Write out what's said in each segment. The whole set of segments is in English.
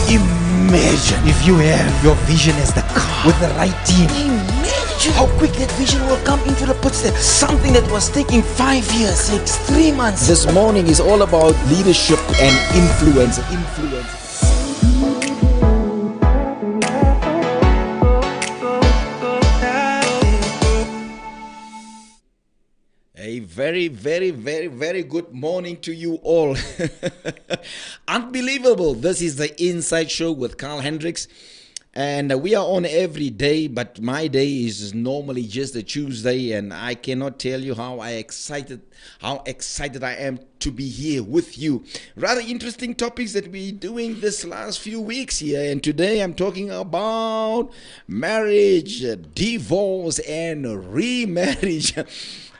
Imagine if you have your vision as the car with the right team. Imagine how quick that vision will come into the footsteps. Something that was taking 5 years takes 3 months. This morning is all about leadership and influence. A very, very, very, very good morning to you all. Unbelievable. This is the Inside Show with Carl Hendricks. And we are on every day, but my day is normally just a Tuesday, and I cannot tell you how excited I am to be here with you. Rather interesting topics that we're doing this last few weeks here, and today I'm talking about marriage, divorce, and remarriage.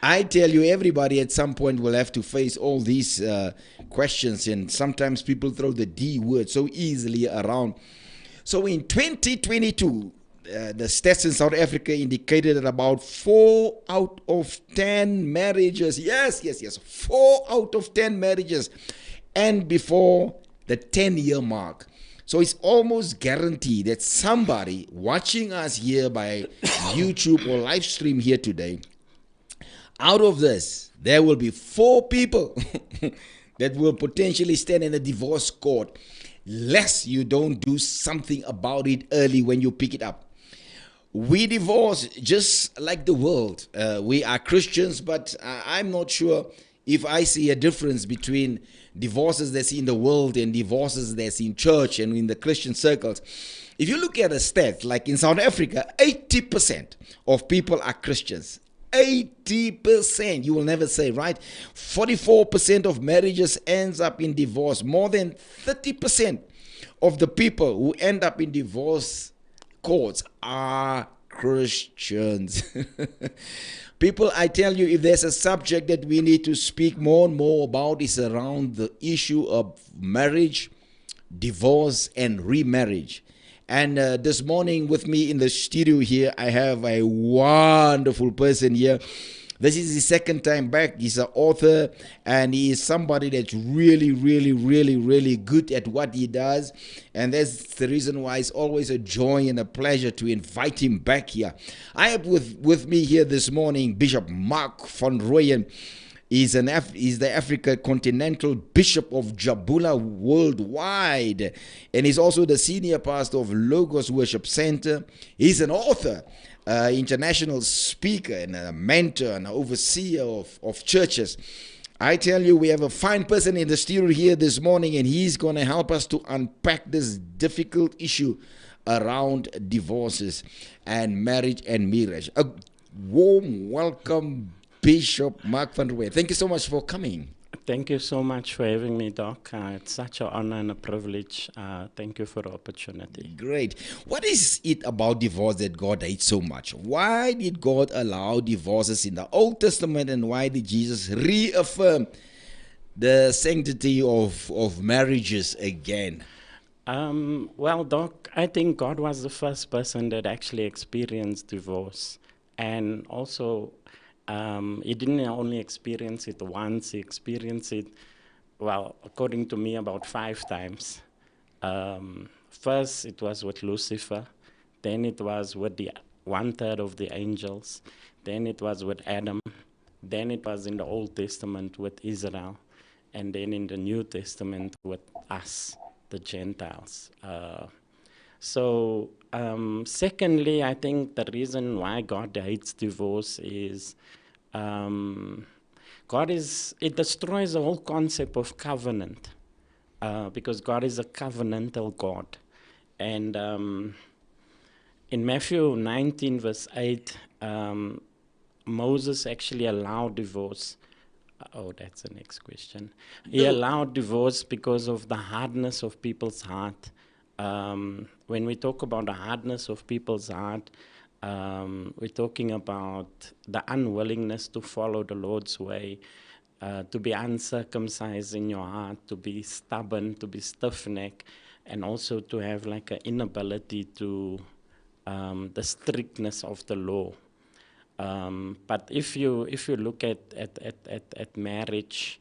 I tell you, everybody at some point will have to face all these questions, and sometimes people throw the D word so easily around. So in 2022, the stats in South Africa indicated that about 4 out of 10 marriages, yes, 4 out of 10 marriages end before the 10-year mark. So it's almost guaranteed that somebody watching us here by YouTube or live stream here today, out of this, there will be 4 people that will potentially stand in a divorce court, lest you don't do something about it early when you pick it up. We divorce just like the world. We are Christians, but I'm not sure if I see a difference between divorces that's in the world and divorces that's in church and in the Christian circles. If you look at a stat, like in South Africa, 80% of people are Christians. 80%, you will never say, right? 44% of marriages ends up in divorce. More than 30% of the people who end up in divorce courts are Christians. People, I tell you, if there's a subject that we need to speak more and more about, is around the issue of marriage, divorce, and remarriage. And this morning with me in the studio here, I have a wonderful person here. This is his second time back. He's an author, and he is somebody that's really, really, really, really good at what he does. And that's the reason why it's always a joy and a pleasure to invite him back here. I have with me here this morning Bishop Mark Van Rooyen. He's the Africa Continental Bishop of Jabula worldwide, and he's also the senior pastor of Logos Worship Center. He's an author, international speaker, and a mentor and overseer of churches. I tell you, we have a fine person in the studio here this morning, and he's going to help us to unpack this difficult issue around divorces and marriage and marriage. A warm welcome, Bishop Mark Van Rooyen. Thank you so much for coming. Thank you so much for having me, Doc. It's such an honor and a privilege. Thank you for the opportunity. Great. What is it about divorce that God hates so much? Why did God allow divorces in the Old Testament, and why did Jesus reaffirm the sanctity of marriages again? Well, Doc, I think God was the first person that actually experienced divorce, and also he didn't only experience it once, he experienced it, well, according to me, about 5 times. First, it was with Lucifer. Then it was with the 1/3 of the angels. Then it was with Adam. Then it was in the Old Testament with Israel. And then in the New Testament with us, the Gentiles. Secondly, I think the reason why God hates divorce is it destroys the whole concept of covenant, because God is a covenantal God. And in Matthew 19 verse 8, Moses actually allowed divorce. That's the next question. He allowed divorce because of the hardness of people's heart. When we talk about the hardness of people's heart, we're talking about the unwillingness to follow the Lord's way, to be uncircumcised in your heart, to be stubborn, to be stiff-necked, and also to have like an inability to the strictness of the law. But if you look at marriage,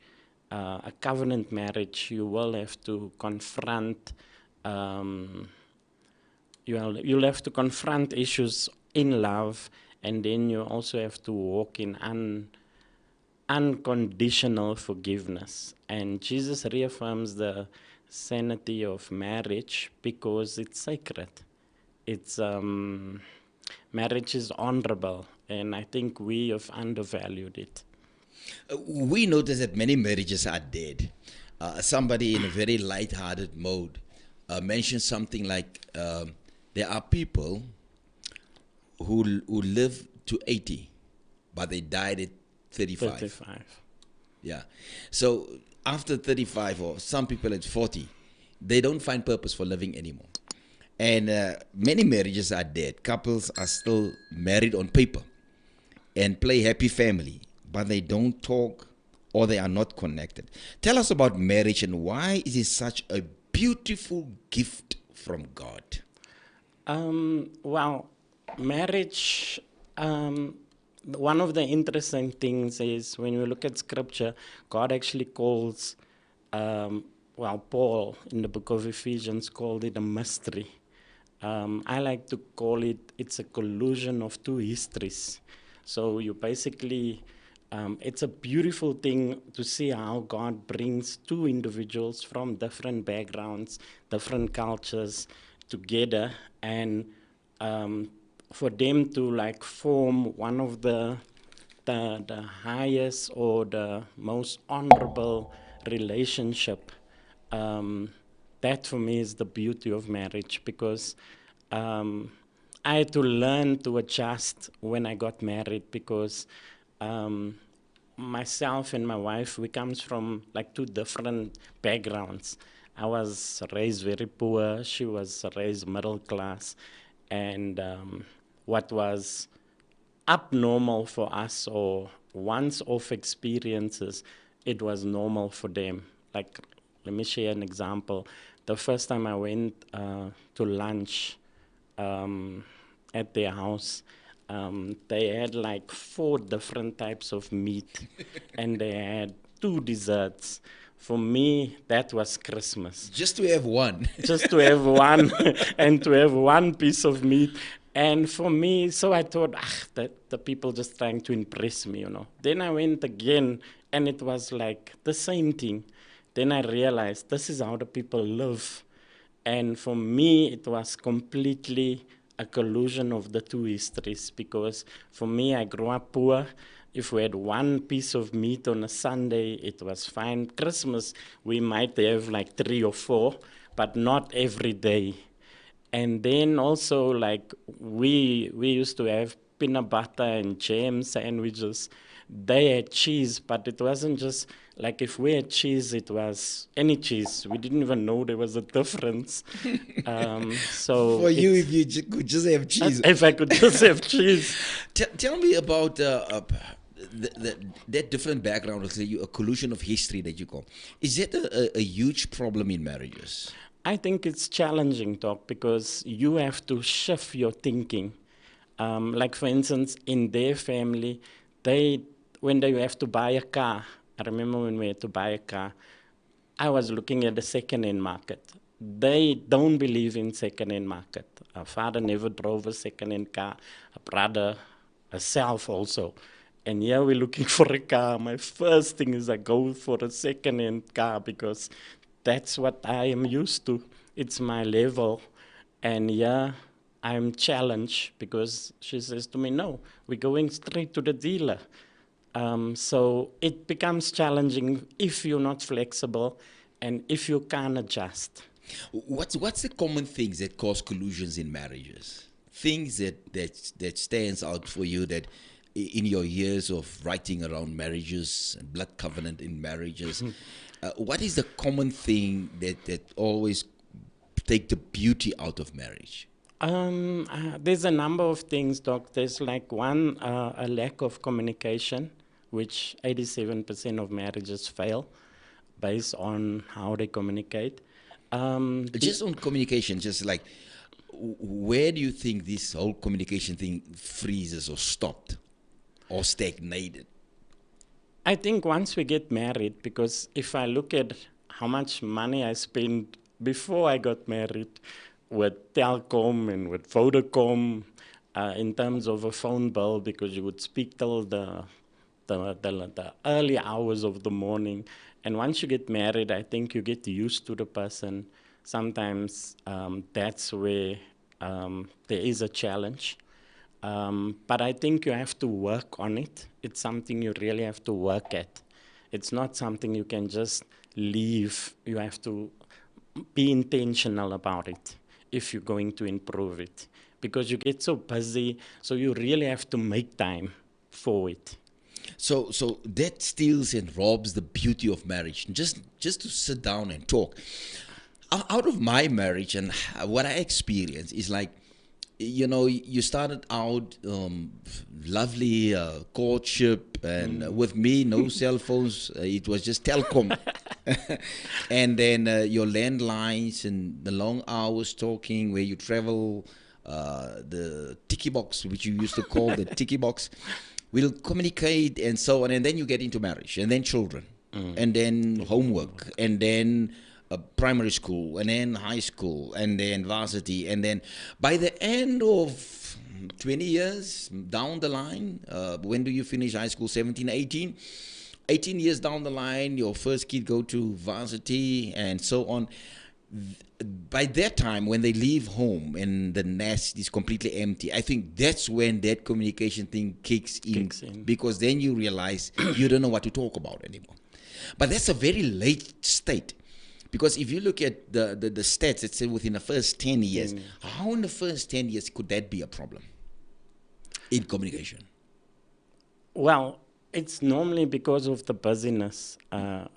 a covenant marriage, you will have to confront you'll have to confront issues in love, and then you also have to walk in unconditional forgiveness. And Jesus reaffirms the sanity of marriage because it's sacred. It's marriage is honorable, and I think we have undervalued it. We notice that many marriages are dead. Somebody in a very light-hearted mode mentioned something like there are people who live to 80, but they died at 35. 35. Yeah. So after 35, or some people at 40, they don't find purpose for living anymore. And many marriages are dead. Couples are still married on paper and play happy family, but they don't talk or they are not connected. Tell us about marriage and why is it such a beautiful gift from God? Well, marriage, one of the interesting things is when you look at scripture, God actually calls, Paul in the book of Ephesians called it a mystery. I like to call it's a collusion of two histories. So you basically, it's a beautiful thing to see how God brings two individuals from different backgrounds, different cultures together, and for them to like form one of the highest or the most honorable relationship. That for me is the beauty of marriage, because I had to learn to adjust when I got married, because myself and my wife, we comes from like two different backgrounds. I was raised very poor, she was raised middle class, and what was abnormal for us or once-off experiences, it was normal for them. Like, let me share an example. The first time I went to lunch at their house, they had like 4 different types of meat, and they had 2 desserts. For me, that was Christmas. Just to have one. Just to have one and to have one piece of meat. And for me, so I thought, that the people just trying to impress me, Then I went again, and it was like the same thing. Then I realized this is how the people live. And for me, it was completely a collusion of the two histories, because for me, I grew up poor. If we had one piece of meat on a Sunday, it was fine. Christmas, we might have like 3 or 4, but not every day. And then also, like, we used to have peanut butter and jam sandwiches. They had cheese, but it wasn't just like if we had cheese, it was any cheese. We didn't even know there was a difference. So for you, if you could just have cheese. If I could just have cheese. Tell me about that different background, a collusion of history that you call. Is that a huge problem in marriages? I think it's challenging, Doc, because you have to shift your thinking. Like, for instance, in their family, when they have to buy a car, I remember when we had to buy a car, I was looking at the second-hand market. They don't believe in second-hand market. Our father never drove a second-hand car, a brother, herself also. And here we're looking for a car. My first thing is I go for a second-hand car, because that's what I am used to. It's my level. And yeah, I'm challenged, because she says to me, no, we're going straight to the dealer. So it becomes challenging if you're not flexible and if you can't adjust. What's the common things that cause collusions in marriages? Things that stands out for you, that in your years of writing around marriages and blood covenant in marriages, what is the common thing that always take the beauty out of marriage? There's a number of things, Doc. There's like one, a lack of communication, which 87% of marriages fail based on how they communicate. Just on communication, just like, where do you think this whole communication thing freezes or stopped or stagnated? I think once we get married, because if I look at how much money I spent before I got married with Telcom and with Vodacom, in terms of a phone bill, because you would speak till the early hours of the morning. And once you get married, I think you get used to the person. Sometimes that's where there is a challenge. But I think you have to work on it. It's something you really have to work at. It's not something you can just leave. You have to be intentional about it if you're going to improve it. Because you get so busy, so you really have to make time for it. So that steals and robs the beauty of marriage. Just to sit down and talk. Out of my marriage and what I experienced is like, you started out lovely courtship, and with me, no cell phones. It was just telecom, and then your landlines and the long hours talking, where you travel, the tiki box, which you used to call the tiki box. We'll communicate and so on, and then you get into marriage, and then children, and then homework, and then primary school, and then high school, and then varsity, and then by the end of 20 years down the line, when do you finish high school? 17, 18? 18 years down the line, your first kid go to varsity, and so on. By that time, when they leave home and the nest is completely empty, I think that's when that communication thing kicks in. Because then you realize you don't know what to talk about anymore. But that's a very late state. Because if you look at the stats, it's within the first 10 years. How in the first 10 years could that be a problem in communication? Well, it's normally because of the busyness.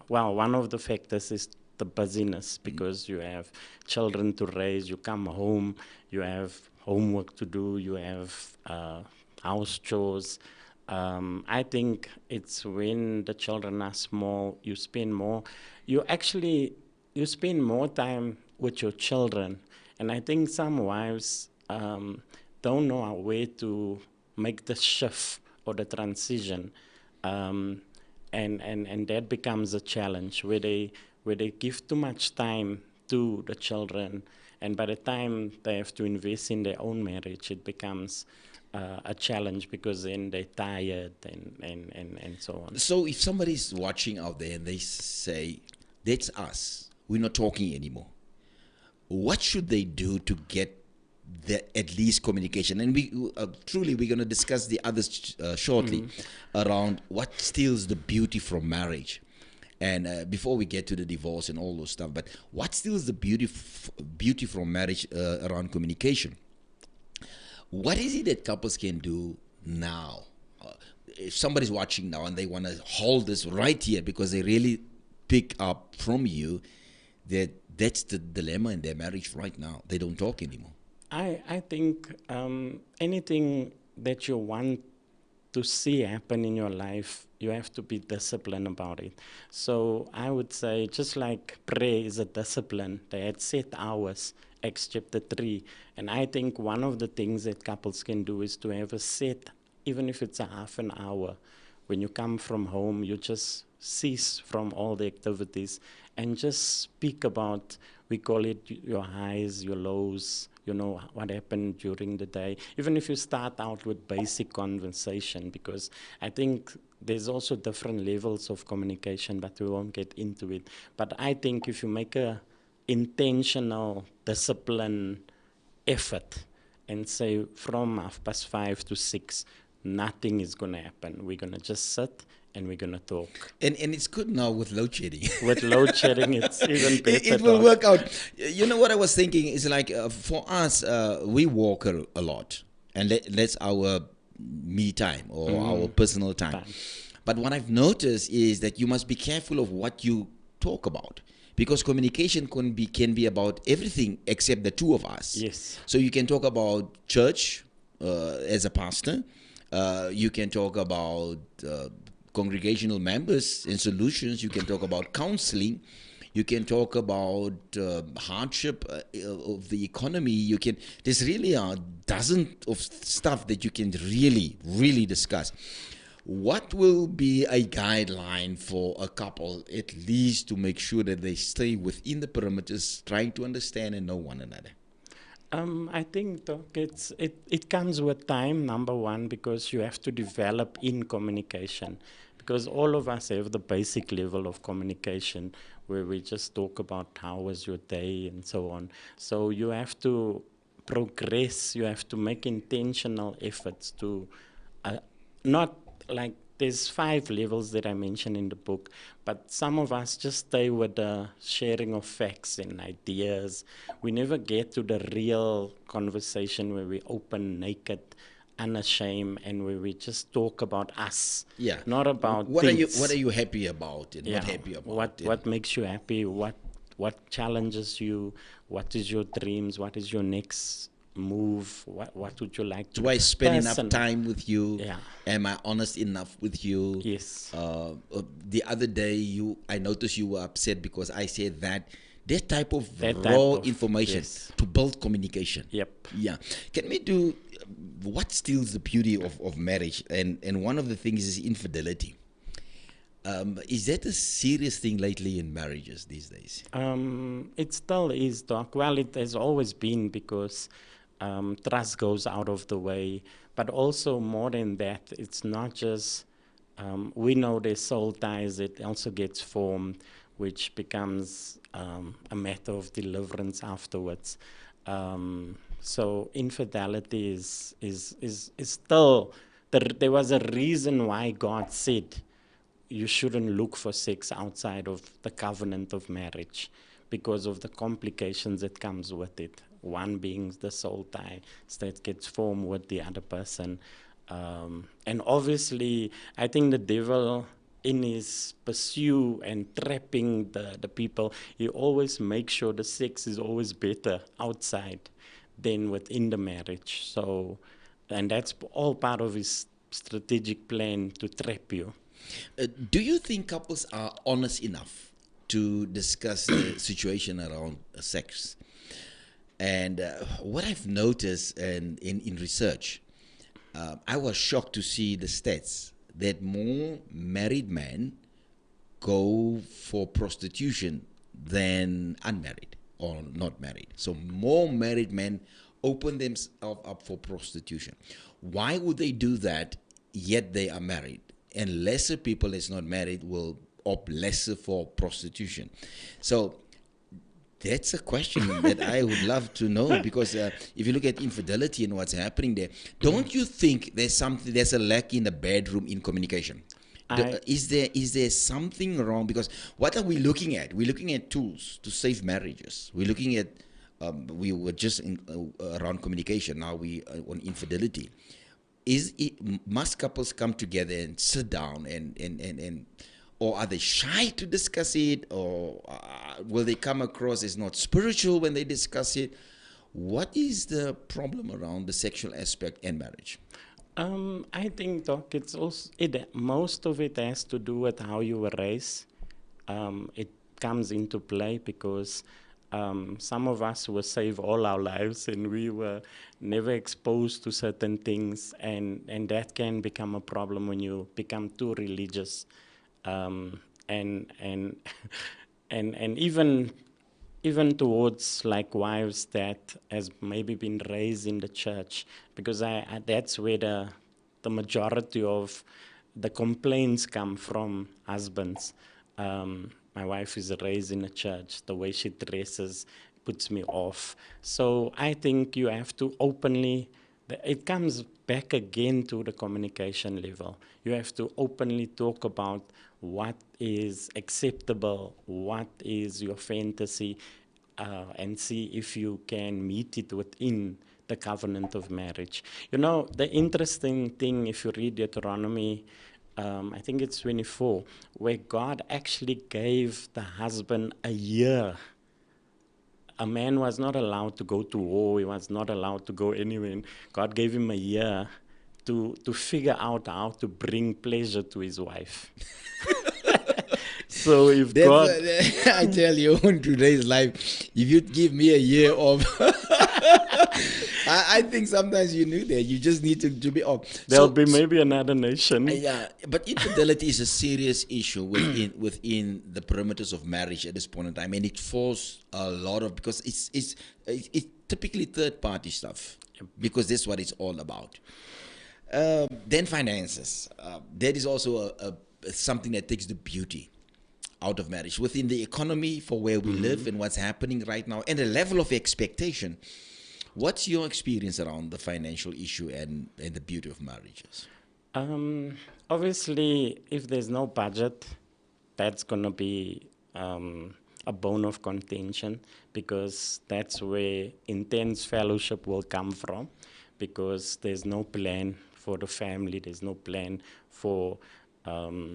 One of the factors is the busyness, because you have children to raise, you come home, you have homework to do, you have house chores. I think it's when the children are small, you spend more time with your children. And I think some wives don't know a way to make the shift or the transition. And that becomes a challenge where they give too much time to the children. And by the time they have to invest in their own marriage, it becomes a challenge, because then they're tired and so on. So if somebody's watching out there and they say, that's us, we're not talking anymore, what should they do to get at least communication? And we're going to discuss the others shortly around what steals the beauty from marriage. And before we get to the divorce and all those stuff, but what steals the beauty from marriage around communication? What is it that couples can do now? If somebody's watching now and they want to hold this right here, because they really pick up from you that that's the dilemma in their marriage right now. They don't talk anymore. I think anything that you want to see happen in your life, you have to be disciplined about it. So I would say, just like prayer is a discipline, they had set hours, Acts chapter 3. And I think one of the things that couples can do is to have a set, even if it's a half an hour. When you come from home, you just cease from all the activities and just speak about, we call it your highs, your lows, what happened during the day. Even if you start out with basic conversation, because I think there's also different levels of communication, but we won't get into it. But I think if you make a intentional, discipline effort and say from 5:30 to 6, nothing is going to happen. We're going to just sit and we're going to talk. And it's good now with load shedding. With load shedding, it's even better. It will work out. You know what I was thinking is like, for us, we walk a lot. And that's our me time or our personal time. But what I've noticed is that you must be careful of what you talk about. Because communication can be about everything except the two of us. Yes. So you can talk about church as a pastor. You can talk about congregational members and solutions. You can talk about counseling. You can talk about hardship of the economy. There's really a dozen of stuff that you can really, really discuss. what will be a guideline for a couple, at least to make sure that they stay within the perimeters, trying to understand and know one another? I think, Doc, it comes with time, number one, because you have to develop in communication. Because all of us have the basic level of communication where we just talk about how was your day and so on. So you have to progress, you have to make intentional efforts to not like there's 5 levels that I mentioned in the book, but some of us just stay with the sharing of facts and ideas. We never get to the real conversation where we open, naked, unashamed, and where we just talk about us. Yeah. Not about What things. are you happy about and not happy about? What makes you happy? What challenges you? What is your dreams? What is your next move? What would you like to Do I spend enough Person. time with you? Yeah. Am I honest enough with you? Yes. The other day, I noticed you were upset because I said that type of That type raw of- information yes. to build communication. Yep. Yeah. Can we do what steals the beauty of marriage? And one of the things is infidelity. Is that a serious thing lately in marriages these days? It still is, Doc. Well, it has always been because trust goes out of the way. But also more than that, it's not just, we know there's soul ties, it also gets formed, which becomes a matter of deliverance afterwards. So infidelity is still, there was a reason why God said, you shouldn't look for sex outside of the covenant of marriage because of the complications that comes with it. One being the soul tie that gets formed with the other person. And obviously, I think the devil, in his pursuit and trapping the people, he always makes sure the sex is always better outside than within the marriage. So, and that's all part of his strategic plan to trap you. Do you think couples are honest enough to discuss the situation around sex? And what I've noticed in research, I was shocked to see the stats that more married men go for prostitution than unmarried or not married. So more married men open themselves up for prostitution. Why would they do that yet they are married? And lesser people that's not married will opt lesser for prostitution. So that's a question that I would love to know, because if you look at infidelity and what's happening there, don't you think there's a lack in the bedroom in communication? Is there something wrong? Because what are we looking at? We're looking at tools to save marriages. We're looking at we were just around communication. Now we on infidelity. Must couples come together and sit down and or are they shy to discuss it, or will they come across as not spiritual when they discuss it? What is the problem around the sexual aspect in marriage? I think, Doc, it's also most of it has to do with how you were raised. It comes into play because some of us were saved all our lives and we were never exposed to certain things, and that can become a problem when you become too religious, and even towards like wives that has maybe been raised in the church, because that's where the majority of the complaints come from husbands. My wife is raised in a church. The way she dresses puts me off. So I think you have to openly, it comes back again to the communication level. You have to openly talk about what is acceptable, what is your fantasy, and see if you can meet it within the covenant of marriage. You know, the interesting thing, if you read Deuteronomy, I think it's 24, where God actually gave the husband a year. A man was not allowed to go to war. He was not allowed to go anywhere. God gave him a year to figure out how to bring pleasure to his wife. So if God... I tell you, in today's life, if you'd give me a year of I think sometimes you knew that. You just need to be off. There'll be maybe another nation. Yeah, but infidelity is a serious issue within the perimeters of marriage at this point in time, and it falls a lot of because it's typically third party stuff because that's what it's all about. Then finances. That is also something that takes the beauty out of marriage within the economy for where we live and what's happening right now, and the level of expectation. What's your experience around the financial issue and the beauty of marriages? Obviously, if there's no budget, that's going to be a bone of contention, because that's where intense fellowship will come from, because there's no plan for the family, there's no plan for...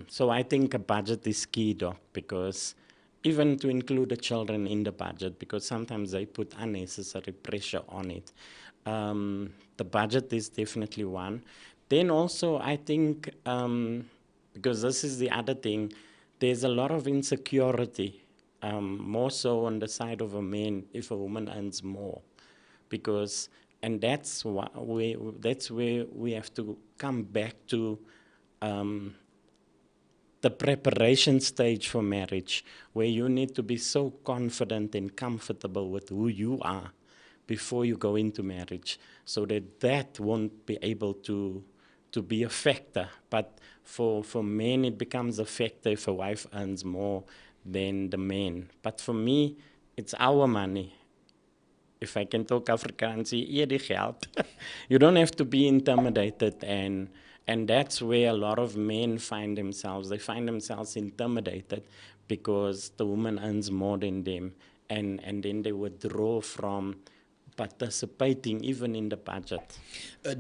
so I think a budget is key, Doc, because even to include the children in the budget, because sometimes they put unnecessary pressure on it. The budget is definitely one. Then also, I think, because this is the other thing, there's a lot of insecurity, more so on the side of a man if a woman earns more. Because, and that's where we have to come back to the preparation stage for marriage, where you need to be so confident and comfortable with who you are before you go into marriage, so that won't be able to be a factor. But for men, it becomes a factor if a wife earns more than the man. But for me, it's our money. If I can talk Afrikaans, eer die geld. You don't have to be intimidated, and that's where a lot of men find themselves. They find themselves intimidated because the woman earns more than them, and then they withdraw from participating even in the budget.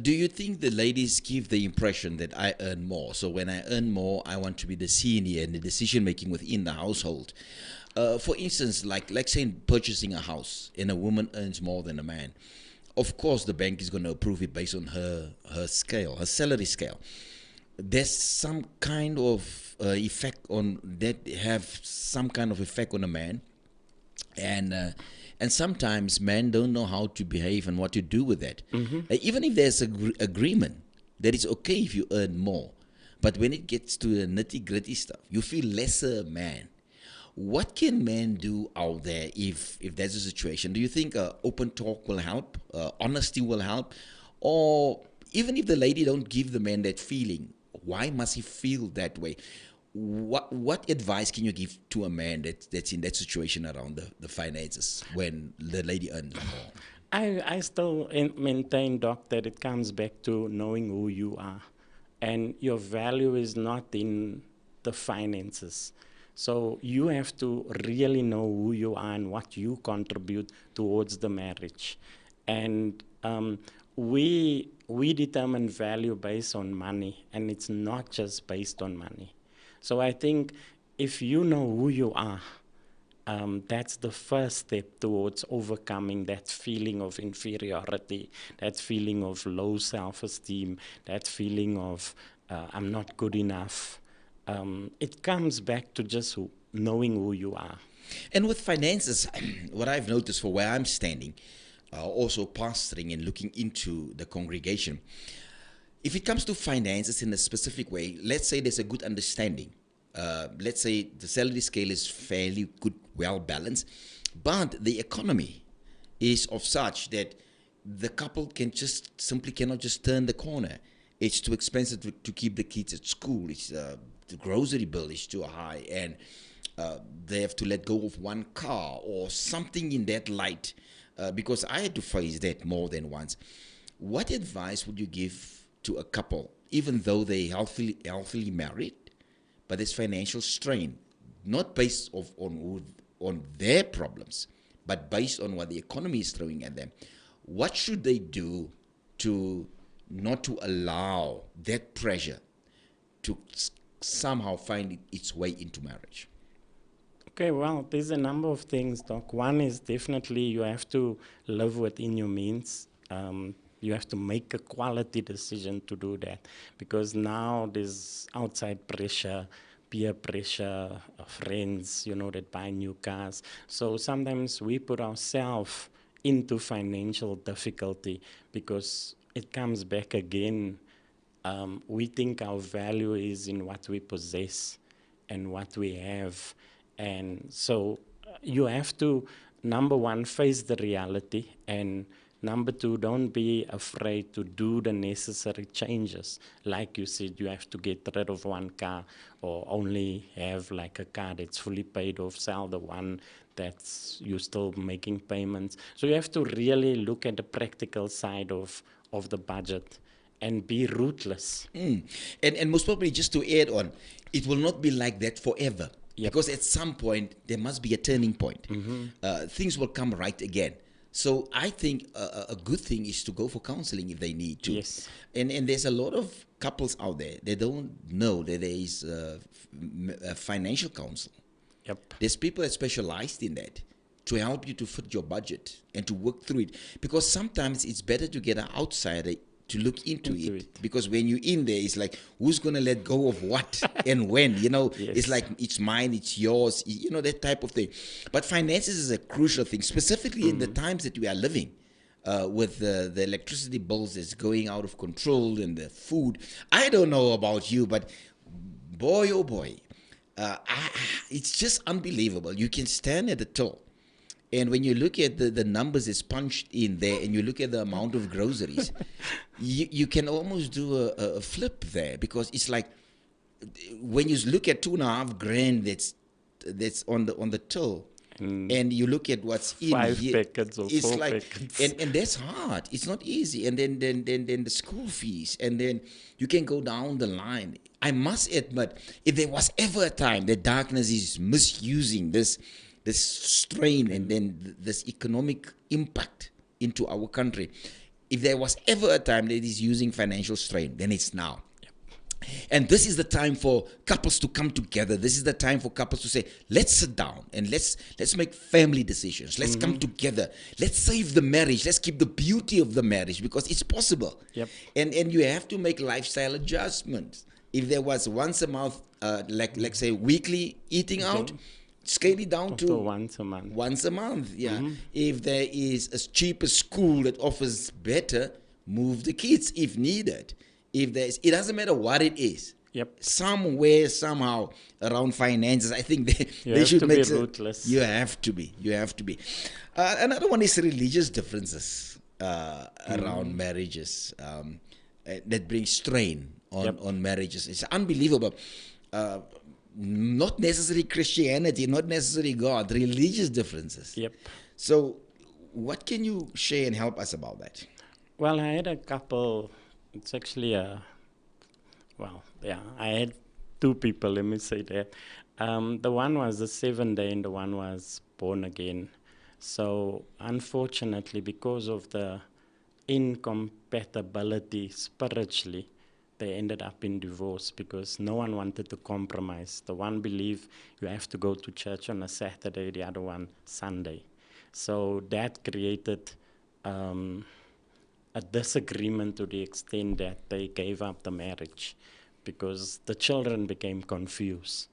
Do you think the ladies give the impression that I earn more? So when I earn more, I want to be the senior in the decision making within the household. For instance, like say in purchasing a house, and a woman earns more than a man. Of course, the bank is going to approve it based on her scale, her salary scale. There's some kind of effect on that, have some kind of effect on a man, and sometimes men don't know how to behave and what to do with that. Even if there's an agreement that it's okay if you earn more, but when it gets to the nitty gritty stuff, you feel lesser man. What can men do out there if there's a situation? Do you think open talk will help? Honesty will help? Or even if the lady don't give the man that feeling, why must he feel that way? What advice can you give to a man that's in that situation around the finances when the lady earns more? I still maintain, Doc, that it comes back to knowing who you are. And your value is not in the finances. So you have to really know who you are and what you contribute towards the marriage. And we determine value based on money, and it's not just based on money. So I think if you know who you are, that's the first step towards overcoming that feeling of inferiority, that feeling of low self-esteem, that feeling of I'm not good enough. It comes back to just knowing who you are. And with finances, what I've noticed for where I'm standing, also pastoring and looking into the congregation, if it comes to finances in a specific way, let's say there's a good understanding. Let's say the salary scale is fairly good, well balanced, but the economy is of such that the couple cannot just turn the corner. It's too expensive to keep the kids at school. It's the grocery bill is too high, and they have to let go of one car or something in that light. Because I had to face that more than once. What advice would you give to a couple, even though they healthily married, but there's financial strain, not based on their problems, but based on what the economy is throwing at them? What should they do to not to allow that pressure to somehow find its way into marriage? Okay, well, there's a number of things, Doc. One is definitely you have to live within your means. You have to make a quality decision to do that, because now there's outside pressure, peer pressure, friends, that buy new cars. So sometimes we put ourselves into financial difficulty, because it comes back again. We think our value is in what we possess and what we have. And so you have to, number one, face the reality. And number two, don't be afraid to do the necessary changes. Like you said, you have to get rid of one car, or only have like a car that's fully paid off, sell the one that's you're still making payments. So you have to really look at the practical side of the budget and be ruthless. And most probably, just to add on, it will not be like that forever. Yep. Because at some point, there must be a turning point. Things will come right again. So I think a good thing is to go for counseling if they need to. Yes. And there's a lot of couples out there, they don't know that there is a financial counsel. Yep. There's people that specialized in that to help you to fit your budget and to work through it. Because sometimes it's better to get an outsider to look into it. Because when you're in there, it's like, who's going to let go of what and when? You know, Yes. it's like, it's mine, it's yours, you know, that type of thing. But finances is a crucial thing, specifically in the times that we are living. With the electricity bills that's going out of control and the food. I don't know about you, but boy, oh boy, it's just unbelievable. You can stand at the till, and when you look at the numbers that's punched in there, and you look at the amount of groceries, you can almost do a flip there, because it's like, when you look at $2,500 that's on the till, and you look at what's in 5 here, packets or it's 4 like, packets. and that's hard. It's not easy. And then the school fees, and then you can go down the line. I must admit, if there was ever a time that darkness is misusing this strain and then this economic impact into our country, if there was ever a time that it is using financial strain, then it's now. And this is the time for couples to come together. This is the time for couples to say, let's sit down and let's make family decisions. Let's come together. Let's save the marriage. Let's keep the beauty of the marriage, because it's possible. Yep. And you have to make lifestyle adjustments. If there was once a month, like say weekly eating out, scale it down Up to once a month. Once a month, yeah. If there is a cheaper school that offers better, move the kids if needed. If there's, it doesn't matter what it is. Yep. Somewhere, somehow, around finances, I think You they have should to make be ruthless. You have to be. Another one is religious differences around marriages that bring strain on marriages. It's unbelievable. Not necessarily Christianity, not necessarily God, religious differences. Yep. So, what can you share and help us about that? Well, I had a couple. It's actually I had two people, let me say that. The one was a 7-day and the one was born again. So, unfortunately, because of the incompatibility spiritually, they ended up in divorce because no one wanted to compromise. The one believed you have to go to church on a Saturday, the other one Sunday. So that created a disagreement to the extent that they gave up the marriage, because the children became confused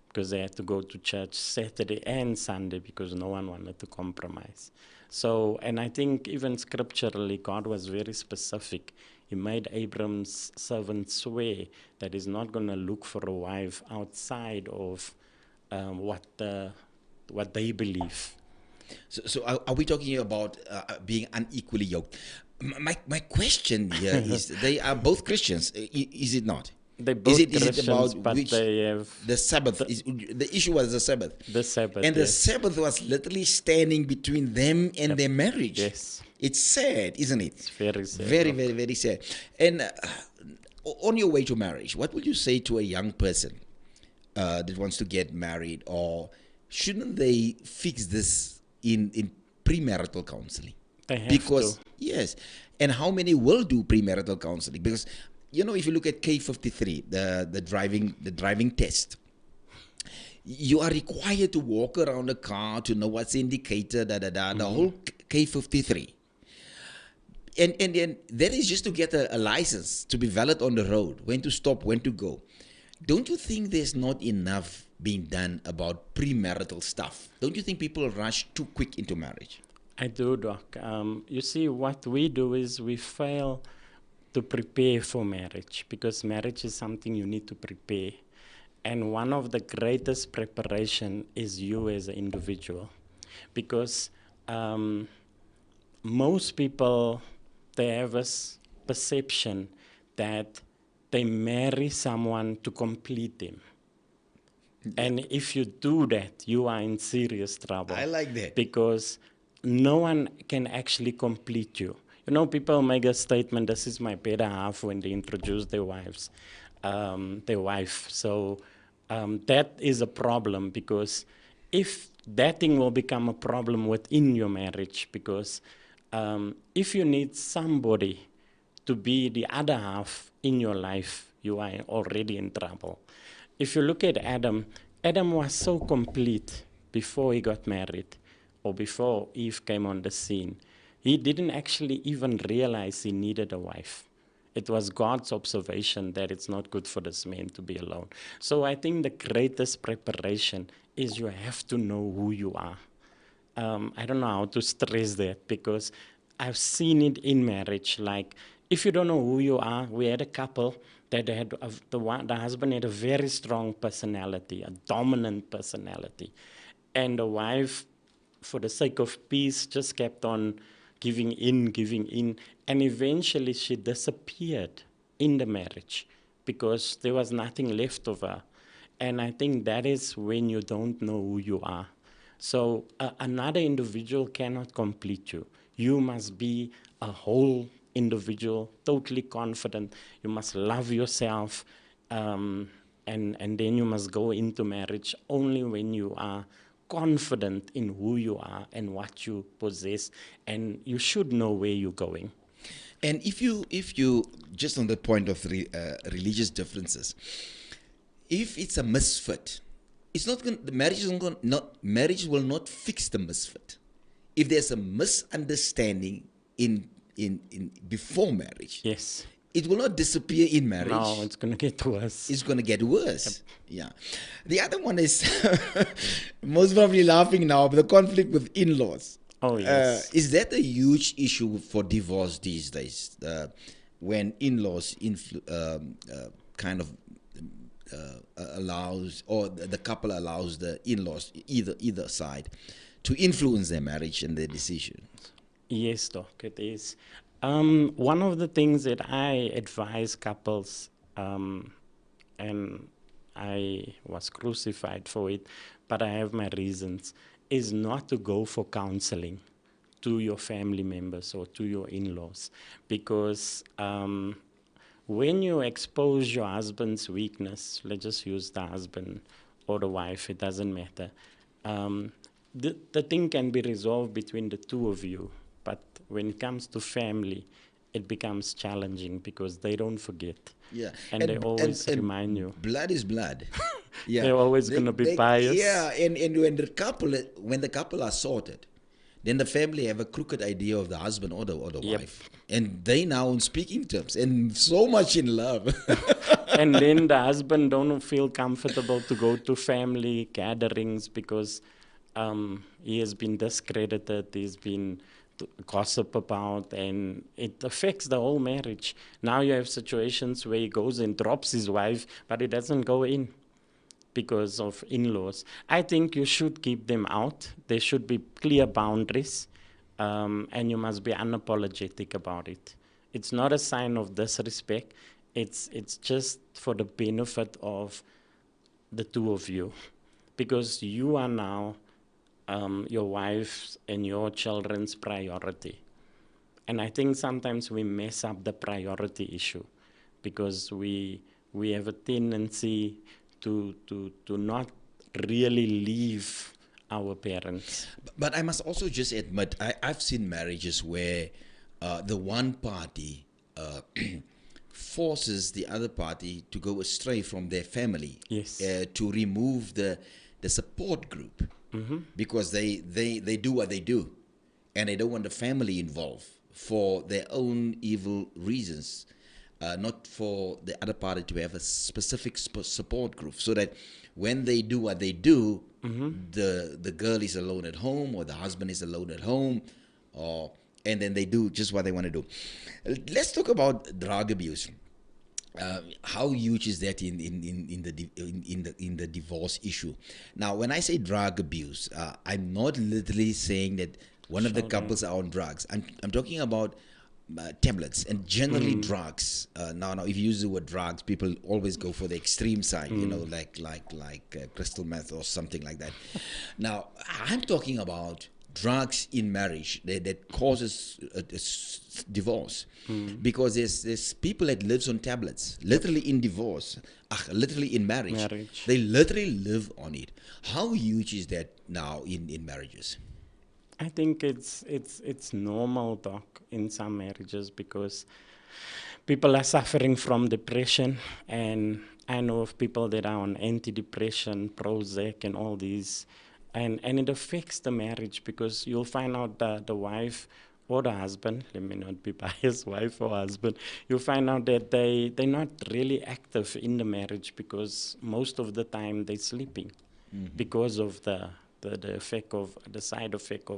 because they had to go to church Saturday and Sunday because no one wanted to compromise. So, and I think even scripturally, God was very specific. He made Abram's servant swear that he's not going to look for a wife outside of what they believe. So are we talking about being unequally yoked? My question here is, they are both Christians, is it not? They both is it Christians, about but which, they have the Sabbath? The issue was the Sabbath. the Sabbath. And the yes. Sabbath was literally standing between them and their marriage. Yes. It's sad, isn't it? It's very sad. Very, very, very sad. And on your way to marriage, what would you say to a young person that wants to get married? Or shouldn't they fix this in premarital counseling? They have Because, to. yes. And how many will do premarital counseling? Because, you know, if you look at K53, the driving test, you are required to walk around the car to know what's indicator, the whole K53. And that is just to get a license to be valid on the road, when to stop, when to go. Don't you think there's not enough being done about premarital stuff? Don't you think people rush too quick into marriage? I do, Doc. You see, what we do is we fail to prepare for marriage, because marriage is something you need to prepare. And one of the greatest preparation is you as an individual, because most people, they have this perception that they marry someone to complete them. And if you do that, you are in serious trouble. I like that. Because no one can actually complete you. You know, people make a statement, this is my better half, when they introduce their wife. So that is a problem, because if that thing will become a problem within your marriage, because if you need somebody to be the other half in your life, you are already in trouble. If you look at Adam, Adam was so complete before he got married, or before Eve came on the scene. He didn't actually even realize he needed a wife. It was God's observation that it's not good for this man to be alone. So I think the greatest preparation is you have to know who you are. I don't know how to stress that, because I've seen it in marriage. Like, if you don't know who you are, we had a couple that had the husband had a very strong personality, a dominant personality, and the wife, for the sake of peace, just kept on giving in, and eventually she disappeared in the marriage because there was nothing left of her. And I think that is when you don't know who you are. So another individual cannot complete you. You must be a whole individual, totally confident. You must love yourself, and then you must go into marriage only when you are confident in who you are and what you possess, and you should know where you're going. And if you just on the point of religious differences, if it's a misfit, it's not going. The marriage is not. Marriage will not fix the misfit. If there's a misunderstanding in before marriage, Yes. it will not disappear in marriage. No, it's going to get worse. It's going to get worse. Yeah. The other one is most probably laughing now, but the conflict with in-laws. Oh, yes. Is that a huge issue for divorce these days? When in-laws kind of allows, or the couple allows the in-laws, either side, to influence their marriage and their decisions. Yes, Doc, it is. One of the things that I advise couples, and I was crucified for it, but I have my reasons, is not to go for counseling to your family members or to your in-laws. Because when you expose your husband's weakness, let's just use the husband or the wife, it doesn't matter, the thing can be resolved between the two of you. But when it comes to family, it becomes challenging because they don't forget. Yeah, and they always remind you. Blood is blood. Yeah, they're always going to be biased. Yeah, and when the couple are sorted, then the family have a crooked idea of the husband or the wife, and they now on speaking terms and so much in love. And then the husband don't feel comfortable to go to family gatherings because he has been discredited. He's been gossip about, and it affects the whole marriage. Now you have situations where he goes and drops his wife, but he doesn't go in because of in-laws. I think you should keep them out. There should be clear boundaries, and you must be unapologetic about it. It's not a sign of disrespect. It's just for the benefit of the two of you, because you are now your wife's and your children's priority. And I think sometimes we mess up the priority issue because we have a tendency to not really leave our parents. But I must also just admit, I've seen marriages where the one party forces the other party to go astray from their family. Yes. To remove the support group. Mm-hmm. Because they do what they do, and they don't want the family involved for their own evil reasons, not for the other party to have a specific support group, so that when they do what they do, mm-hmm. the girl is alone at home or the husband is alone at home, or and then they do just what they want to do. Let's talk about drug abuse. How huge is that in the divorce issue? Now, when I say drug abuse, I'm not literally saying that one of the couples are on drugs. I'm talking about tablets and generally drugs. Now, if you use the word drugs, people always go for the extreme side, like crystal meth or something like that. Now, I'm talking about drugs in marriage that causes divorce, because there's people that lives on tablets, literally in divorce, literally in marriage. They literally live on it. How huge is that now in marriages? I think it's normal, Doc, in some marriages, because people are suffering from depression, and I know of people that are on antidepressant, Prozac, and all these, and it affects the marriage, because you'll find out that the wife or the husband, let me not be biased, wife or husband, you'll find out that they're not really active in the marriage, because most of the time they're sleeping because of the effect of the side effect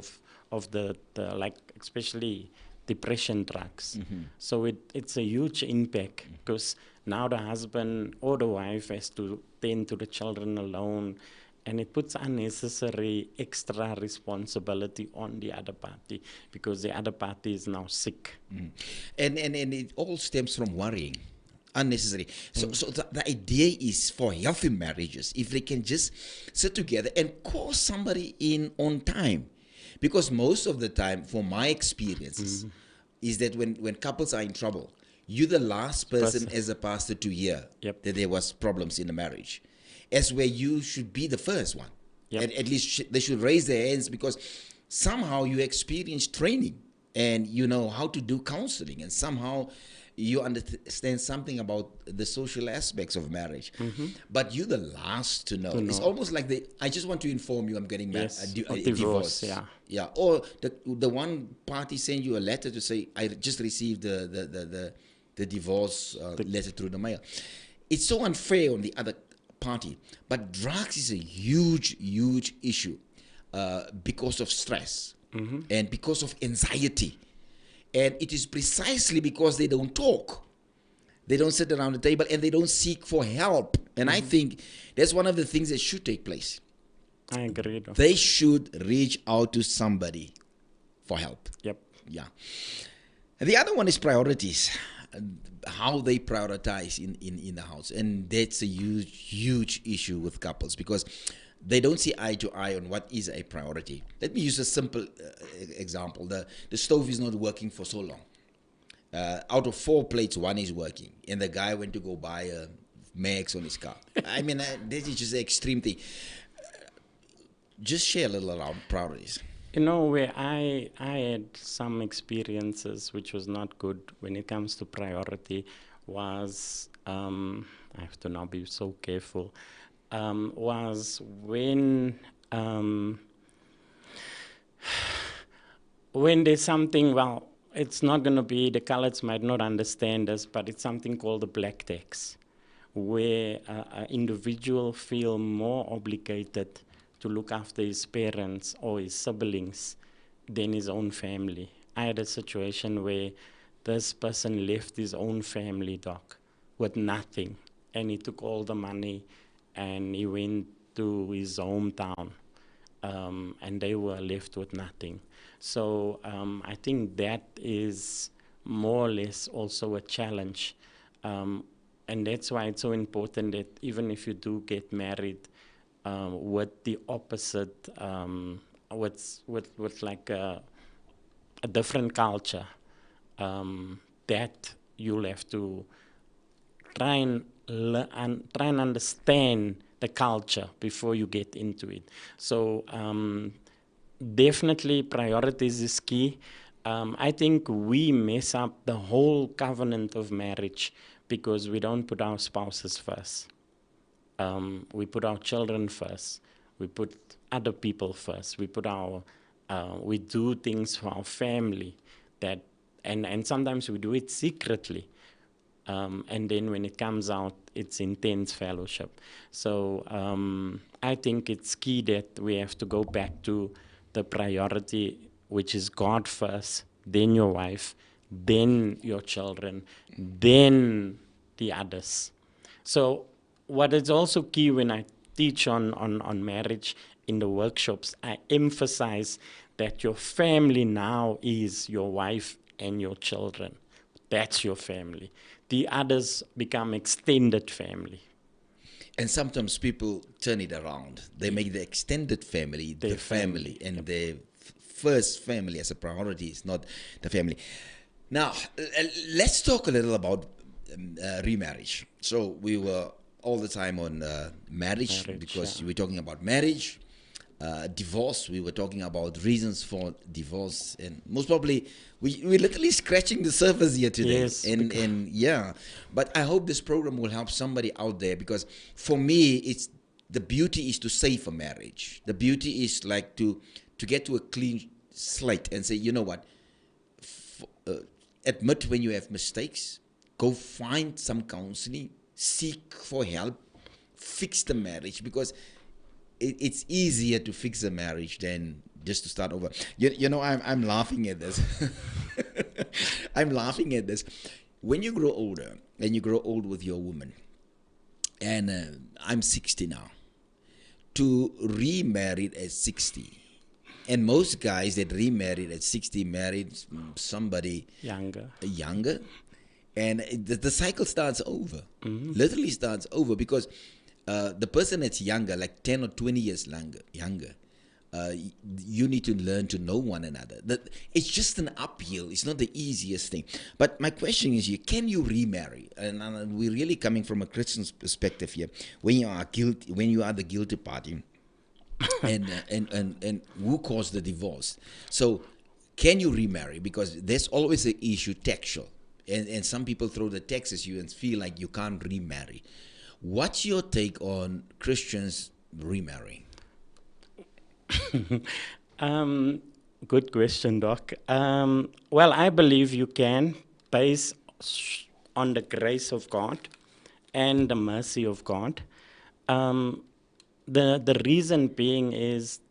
of the like especially depression drugs. So it's a huge impact, because now the husband or the wife has to tend to the children alone, and it puts unnecessary extra responsibility on the other party, because the other party is now sick. And it all stems from worrying. Unnecessary. So the idea is for healthy marriages, if they can just sit together and call somebody in on time. Because most of the time, from my experiences, is that when couples are in trouble, you're the last person as a pastor to hear that there was problems in the marriage. As where you should be the first one. At least they should raise their hands, because somehow you experience training and you know how to do counseling, and somehow you understand something about the social aspects of marriage. But you're the last to know. It's almost like I just want to inform you I'm getting a divorce. Yeah. Or the one party send you a letter to say, I just received the divorce letter through the mail. It's so unfair on the other party. But drugs is a huge issue because of stress and because of anxiety. And it is precisely because they don't talk. They don't sit around the table and they don't seek for help. And I think that's one of the things that should take place. I agree. They should reach out to somebody for help. Yeah. And the other one is priorities. How they prioritize in the house. And that's a huge issue with couples, because they don't see eye to eye on what is a priority. Let me use a simple example. The stove is not working for so long. Out of 4 plates, 1 is working. And the guy went to go buy a Max on his car. I mean, this is just an extreme thing. Just share a little around priorities. You know, where I had some experiences which was not good when it comes to priority was, I have to now be so careful, was when there's something, well, it's not going to be, the colors might not understand this, but it's something called the black tax, where an individual feel more obligated to look after his parents or his siblings than his own family. I had a situation where this person left his own family, Doc, with nothing, and he took all the money and he went to his hometown, and they were left with nothing. So I think that is more or less also a challenge, and that's why it's so important that even if you do get married with the opposite, with like a different culture, that you'll have to try and understand the culture before you get into it. So definitely priorities is key. I think we mess up the whole covenant of marriage because we don't put our spouses first. We put our children first. We put other people first. We put we do things for our family that, and sometimes we do it secretly. And then when it comes out, it's intense fellowship. So I think it's key that we have to go back to the priority which is God first, then your wife, then your children, then the others. So what is also key when I teach on marriage in the workshops, I emphasize that your family now is your wife and your children. That's your family. The others become extended family. And sometimes people turn it around. They make the extended family Their the family, and their first family as a priority is not the family. Now, let's talk a little about remarriage. So we were all the time on marriage, Marriage, because yeah. we're talking about marriage. Divorce, we were talking about reasons for divorce, and most probably we're literally scratching the surface here today. Yes, And yeah, but I hope this program will help somebody out there, because for me, it's the beauty is to save a marriage. The beauty is like to get to a clean slate and say, you know what, admit when you have mistakes, go find some counseling, seek for help, fix the marriage, because it's easier to fix a marriage than just to start over. You know, I'm laughing at this. I'm laughing at this. When you grow older, and you grow old with your woman, and I'm 60 now, to remarry at 60, and most guys that remarried at 60 married somebody younger, and the cycle starts over. Literally starts over, because the person that's younger, like 10 or 20 years younger, you need to learn to know one another. It's just an uphill. It's not the easiest thing. But my question is here, can you remarry? And we're really coming from a Christian perspective here. When you are guilty, when you are the guilty party, and who caused the divorce? So can you remarry? Because there's always an issue, textual. And some people throw the text at you and feel like you can't remarry. What's your take on Christians remarrying? Good question, Doc. Well, I believe you can, based on the grace of God and the mercy of God. The reason being is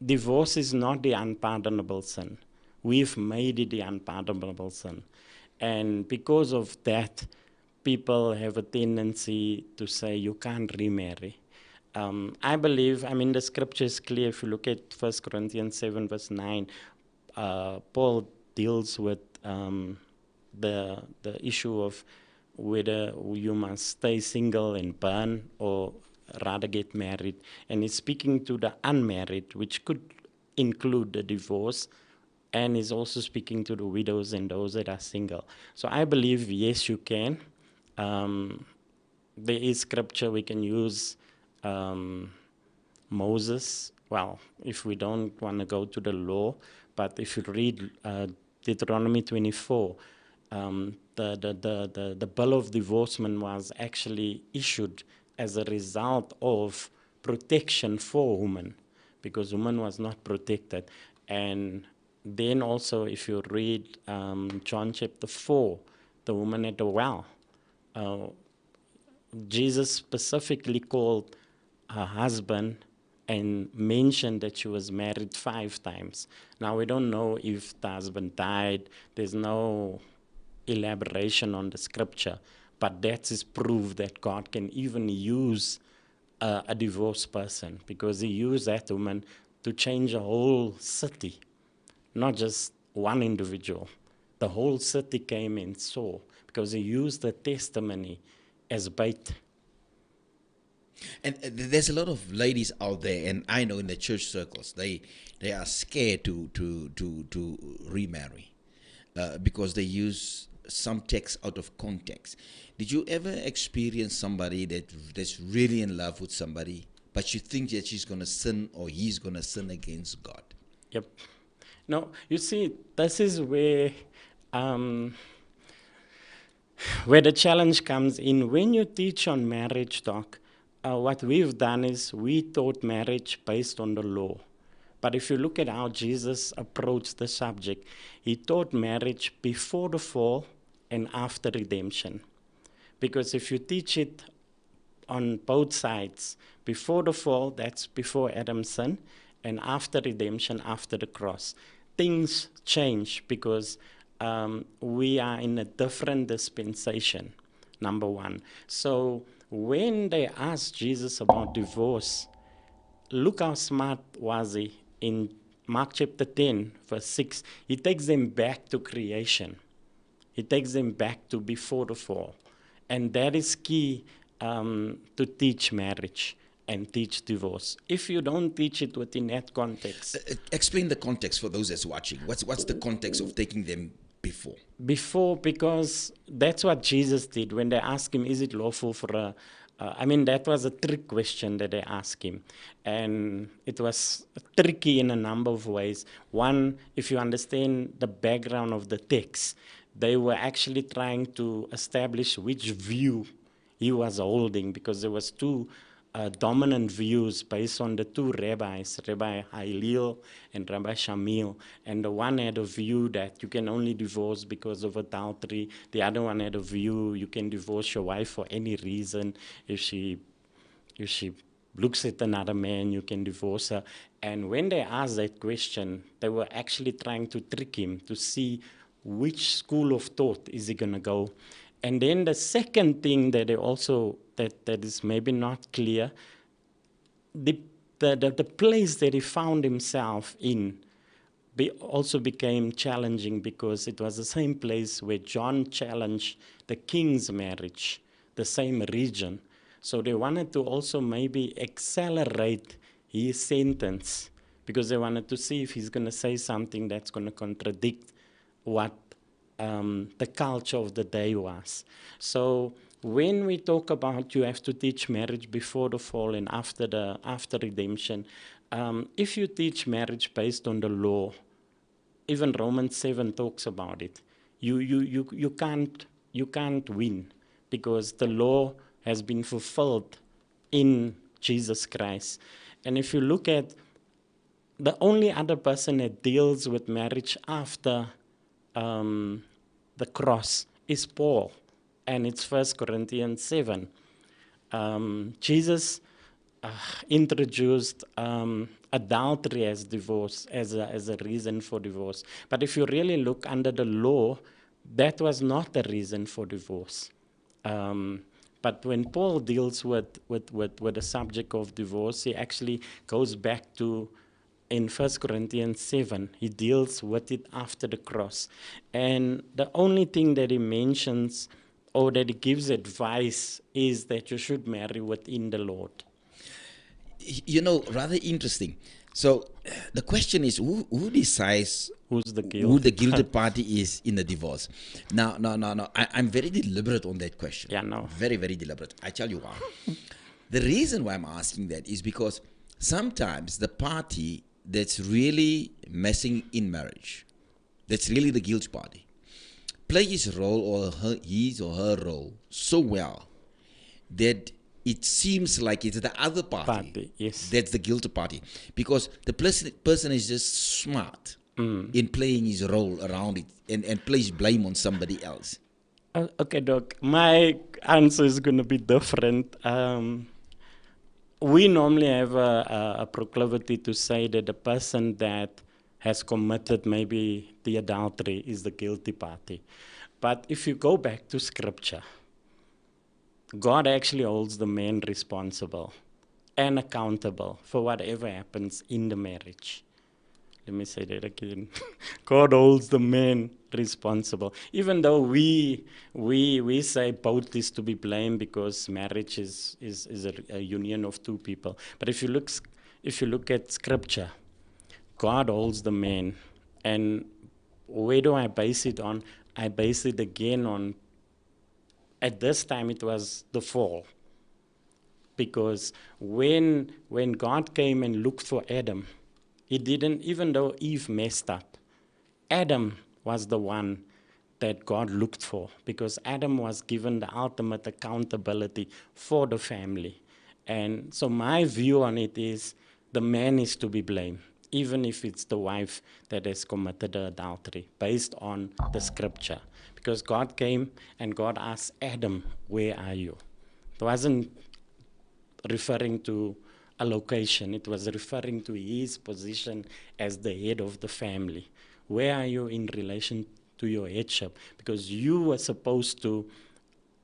divorce is not the unpardonable sin. We've made it the unpardonable sin. And because of that, people have a tendency to say you can't remarry. I believe, the scripture is clear. If you look at 1 Corinthians 7, verse 9, Paul deals with the issue of whether you must stay single and burn or rather get married. And he's speaking to the unmarried, which could include the divorce, and he's also speaking to the widows and those that are single. So I believe, yes, you can. There is scripture we can use. Moses, well, if we don't want to go to the law, but if you read Deuteronomy 24, the bill of divorcement was actually issued as a result of protection for women, because women was not protected. And then also, if you read John chapter 4, the woman at the well, Jesus specifically called her husband and mentioned that she was married 5 times. Now, we don't know if the husband died. There's no elaboration on the scripture, but that is proof that God can even use a divorced person, because he used that woman to change a whole city, not just one individual. The whole city came and saw, because he used the testimony as bait. And there's a lot of ladies out there, and I know in the church circles, they are scared to remarry because they use some text out of context. Did you ever experience somebody that's really in love with somebody, but you think that she's going to sin or he's going to sin against God? Yep. No, you see, this is where the challenge comes in. When you teach on marriage, Doc, what we've done is we taught marriage based on the law. But if you look at how Jesus approached the subject, he taught marriage before the fall and after redemption. Because if you teach it on both sides, before the fall, that's before Adam's sin, and after redemption, after the cross, things change because we are in a different dispensation, number one. So when they asked Jesus about divorce, look how smart was he. In Mark chapter 10, verse 6, he takes them back to creation. He takes them back to before the fall. And that is key to teach marriage and teach divorce. If you don't teach it within that context. Explain the context for those that's watching. What's the context of taking them before? Before, because that's what Jesus did when they asked him, is it lawful for a... that was a trick question that they asked him. And it was tricky in a number of ways. One, if you understand the background of the text, they were actually trying to establish which view he was holding, because there was two dominant views based on the two rabbis, Rabbi Hillel and Rabbi Shamil. And the one had a view that you can only divorce because of adultery. The other one had a view you can divorce your wife for any reason. If she looks at another man, you can divorce her. And when they asked that question, they were actually trying to trick him to see which school of thought is he going to go. And then the second thing that they also, that is maybe not clear, the place that he found himself in also became challenging, because it was the same place where John challenged the king's marriage, the same region. So they wanted to also maybe accelerate his sentence, because they wanted to see if he's going to say something that's going to contradict what the culture of the day was. So when we talk about you have to teach marriage before the fall and after redemption, if you teach marriage based on the law, even Romans 7 talks about it, you can't win, because the law has been fulfilled in Jesus Christ. And if you look at the only other person that deals with marriage after the cross is Paul, and it's 1 Corinthians 7. Jesus introduced adultery as divorce, as a reason for divorce. But if you really look under the law, that was not a reason for divorce. But when Paul deals with the subject of divorce, he actually goes back to, in 1 Corinthians 7, he deals with it after the cross. And the only thing that he mentions or that he gives advice is that you should marry within the Lord. You know, rather interesting. So the question is, who decides who the guilty party is in the divorce? No. I'm very deliberate on that question. Yeah, no. Very, very deliberate. I tell you why. The reason why I'm asking that is because sometimes the party that's really messing in marriage, that's really the guilty party, play his role or his or her role so well that it seems like it's the other party yes, that's the guilty party, because the person is just smart in playing his role around it and places blame on somebody else. Okay, Doc, my answer is going to be different. We normally have a proclivity to say that the person that has committed maybe the adultery is the guilty party. But if you go back to Scripture, God actually holds the man responsible and accountable for whatever happens in the marriage. Let me say that again. God holds the man responsible. Even though we say both is to be blamed because marriage is a union of two people. But if you look at Scripture, God holds the man. And where do I base it on? I base it again on, at this time it was the fall. Because when God came and looked for Adam, he didn't, even though Eve messed up, Adam was the one that God looked for, because Adam was given the ultimate accountability for the family. And so my view on it is the man is to be blamed, even if it's the wife that has committed the adultery, based on the Scripture. Because God came and God asked Adam, where are you? It wasn't referring to allocation. It was referring to his position as the head of the family. Where are you in relation to your headship? Because you were supposed to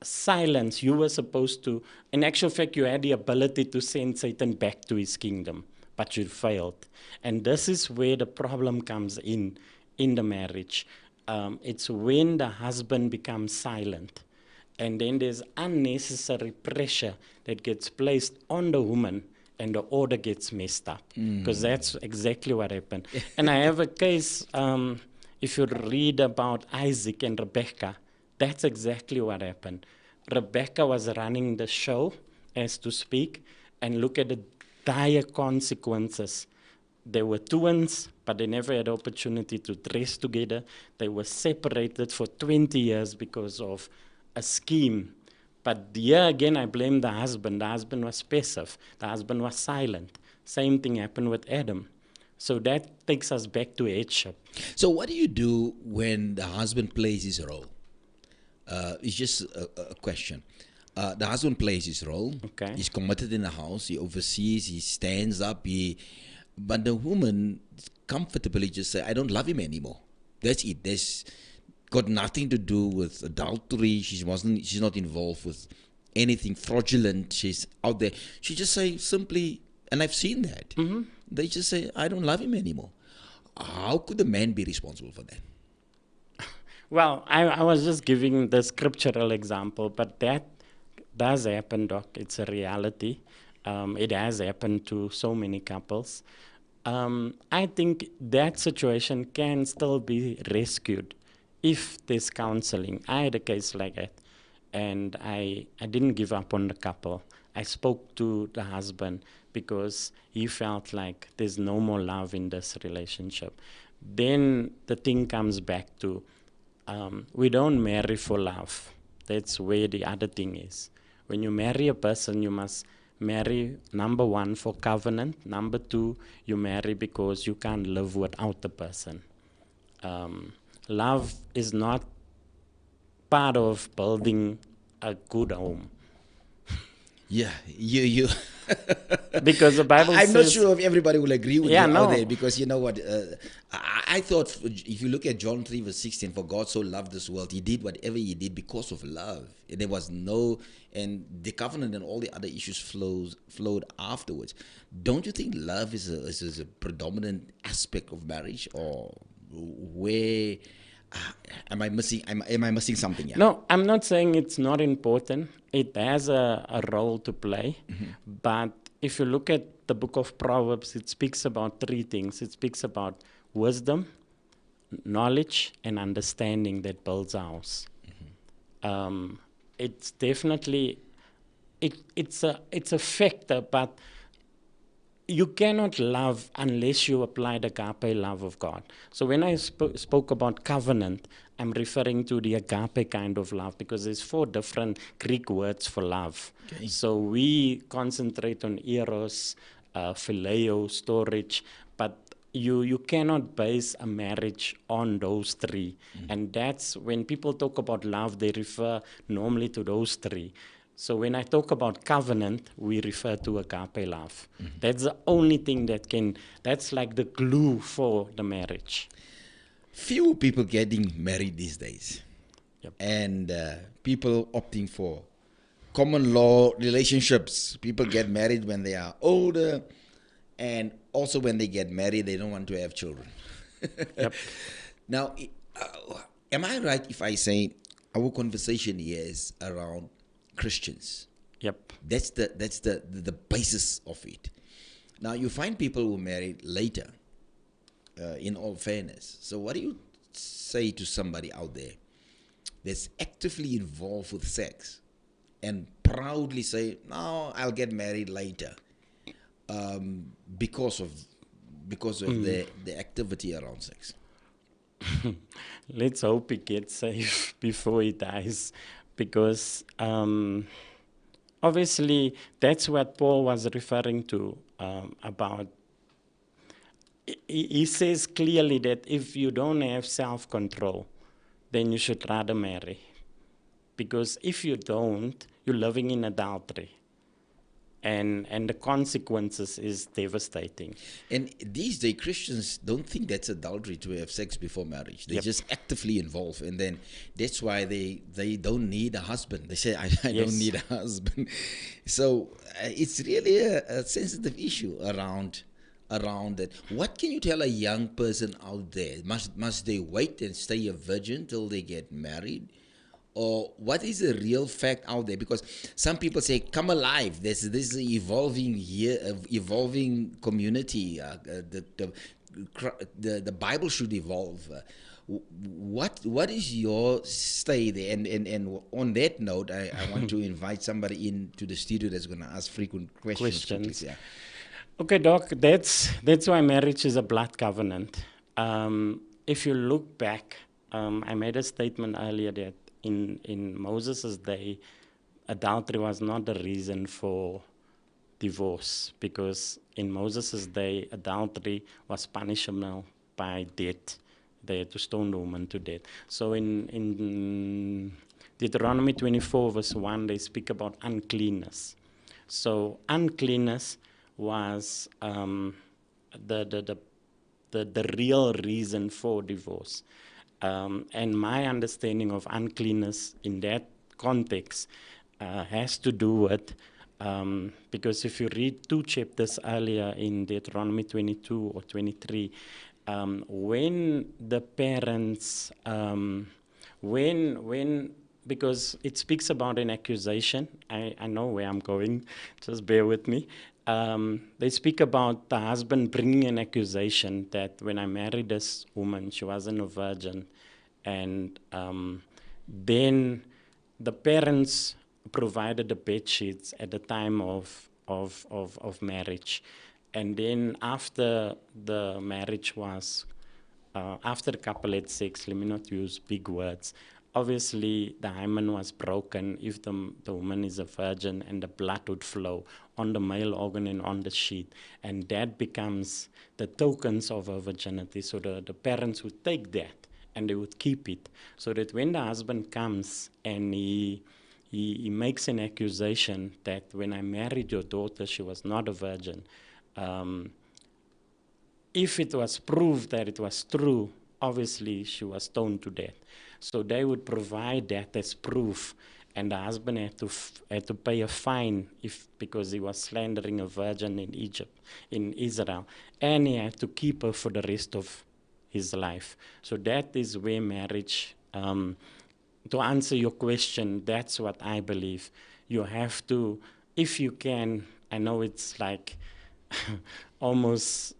silence, you were supposed to, in actual fact, you had the ability to send Satan back to his kingdom, but you failed. And this is where the problem comes in the marriage. It's when the husband becomes silent, and then there's unnecessary pressure that gets placed on the woman, and the order gets messed up. Because that's exactly what happened. And I have a case, if you read about Isaac and Rebecca, that's exactly what happened. Rebecca was running the show, as to speak, and look at the dire consequences. They were twins, but they never had opportunity to dress together. They were separated for 20 years because of a scheme. But here again, I blame the husband. The husband was passive. The husband was silent. Same thing happened with Adam. So that takes us back to headship. So what do you do when the husband plays his role? It's just a question. The husband plays his role. Okay. He's committed in the house. He oversees. He stands up. But the woman comfortably just say, "I don't love him anymore." That's it. There's got nothing to do with adultery. She's not involved with anything fraudulent. She's out there. She just say simply, and I've seen that. Mm-hmm. They just say, "I don't love him anymore." How could the man be responsible for that? Well, I was just giving the scriptural example, but that does happen, Doc. It's a reality. It has happened to so many couples. I think that situation can still be rescued if there's counseling. I had a case like that, and I didn't give up on the couple. I spoke to the husband because he felt like there's no more love in this relationship. Then the thing comes back to, we don't marry for love. That's where the other thing is. When you marry a person, you must marry, number one, for covenant. Number two, you marry because you can't live without the person. Love is not part of building a good home. Yeah, you. Because the Bible I'm says... not sure if everybody will agree with you out no. there, because you know what? I thought, if you look at John 3 verse 16, for God so loved this world, he did whatever he did because of love. There was no, and the covenant and all the other issues flowed afterwards. Don't you think love is a predominant aspect of marriage, or where am I missing? Am I missing something here? No, I'm not saying it's not important. It has a role to play. Mm-hmm. But if you look at the book of Proverbs, it speaks about three things. It speaks about wisdom, knowledge, and understanding that builds a house. Mm-hmm. It's definitely, it's a factor, but you cannot love unless you apply the agape love of God. So when I spoke about covenant, I'm referring to the agape kind of love, because there's 4 different Greek words for love. Okay. So we concentrate on eros, phileo, storage, but you cannot base a marriage on those 3. Mm-hmm. And that's when people talk about love, they refer normally to those 3. So when I talk about covenant, we refer to agape love. Mm-hmm. That's the only thing that's like the glue for the marriage. Few people getting married these days. Yep. And people opting for common law relationships. People get married when they are older, and also when they get married, they don't want to have children. Yep. Now, am I right if I say our conversation here is around Christians? Yep. That's the basis of it. Now, you find people who married later, in all fairness. So what do you say to somebody out there that's actively involved with sex and proudly say, "No, I'll get married later," because of the activity around sex? Let's hope he gets saved before he dies, because obviously that's what Paul was referring to about. He says clearly that if you don't have self-control, then you should rather marry. Because if you don't, you're living in adultery. and the consequences is devastating. And these days, Christians don't think that's adultery to have sex before marriage. They Yep. just actively involve, and then that's why they don't need a husband. They say, I Yes. don't need a husband. So it's really a sensitive issue around that. What can you tell a young person out there? Must they wait and stay a virgin till they get married? Or what is the real fact out there? Because some people say, "Come alive." This is evolving evolving community. The Bible should evolve. What is your stay there? And on that note, I want to invite somebody into the studio that's going to ask frequent questions. Questions. Yeah. Okay, Doc, that's why marriage is a blood covenant. If you look back, I made a statement earlier that in Moses' day, adultery was not the reason for divorce, because in Moses' day, adultery was punishable by death. They had to stone the woman to death. So in Deuteronomy 24, verse 1, they speak about uncleanness. So uncleanness was the real reason for divorce. And my understanding of uncleanness in that context has to do with, because if you read 2 chapters earlier in Deuteronomy 22 or 23, when the parents, because it speaks about an accusation, I know where I'm going, just bear with me. They speak about the husband bringing an accusation that when I married this woman, she wasn't a virgin. And then the parents provided the bed sheets at the time of marriage. And then after the marriage was, after the couple had sex, let me not use big words, obviously the hymen was broken if the woman is a virgin, and the blood would flow on the male organ and on the sheet. And that becomes the tokens of her virginity. So the parents would take that and they would keep it, so that when the husband comes and he makes an accusation that when I married your daughter, she was not a virgin, if it was proved that it was true, obviously she was stoned to death. So they would provide that as proof, and the husband had to pay a fine because he was slandering a virgin in Israel, and he had to keep her for the rest of his life. So that is where marriage, to answer your question, that's what I believe. You have to, if you can, I know it's like almost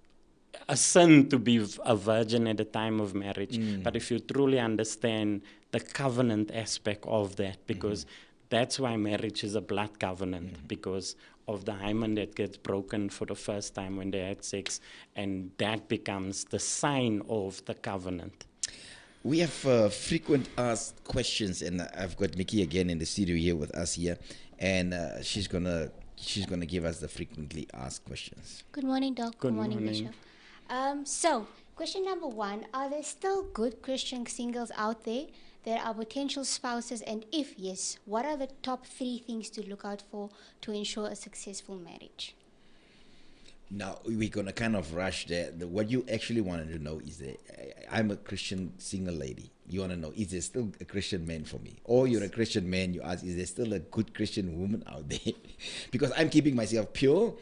a sin to be a virgin at the time of marriage, but if you truly understand the covenant aspect of that, because that's why marriage is a blood covenant, because of the hymen that gets broken for the first time when they had sex, and that becomes the sign of the covenant. We have frequent asked questions, and I've got Nikki again in the studio here with us here, and she's gonna give us the frequently asked questions. Good morning, Doc. Good morning, morning. Bishop. So, question number 1, are there still good Christian singles out there that are potential spouses? And if yes, what are the top 3 things to look out for to ensure a successful marriage? Now, we're going to kind of rush there. What you actually wanted to know is that I'm a Christian single lady. You want to know, is there still a Christian man for me? Or you're a Christian man, you ask, is there still a good Christian woman out there? Because I'm keeping myself pure.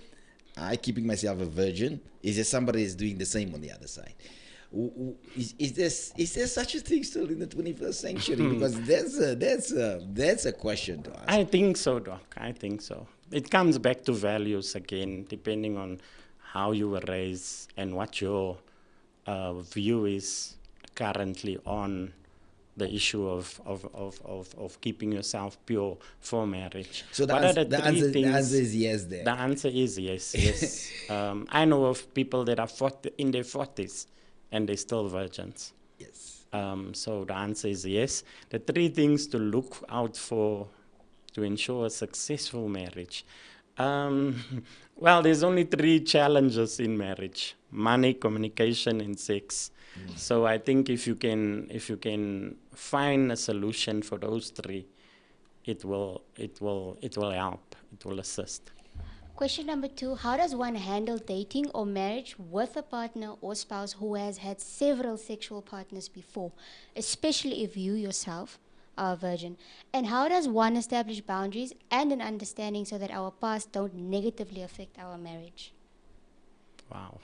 I'm keeping myself a virgin. Is there somebody that's doing the same on the other side? Is there such a thing still in the 21st century? Because that's a question to ask. I think so, Doc. I think so. It comes back to values again, depending on how you were raised and what your view is currently on the issue of keeping yourself pure for marriage. So the answer is yes there. The answer is yes, yes. I know of people that are in their 40s and they're still virgins. Yes. So the answer is yes. The 3 things to look out for to ensure a successful marriage. Well, there's only 3 challenges in marriage: money, communication, and sex. So I think if you can find a solution for those 3, it will help. It will assist. Question number 2, how does one handle dating or marriage with a partner or spouse who has had several sexual partners before, especially if you yourself are a virgin? And how does one establish boundaries and an understanding so that our past don't negatively affect our marriage? Wow.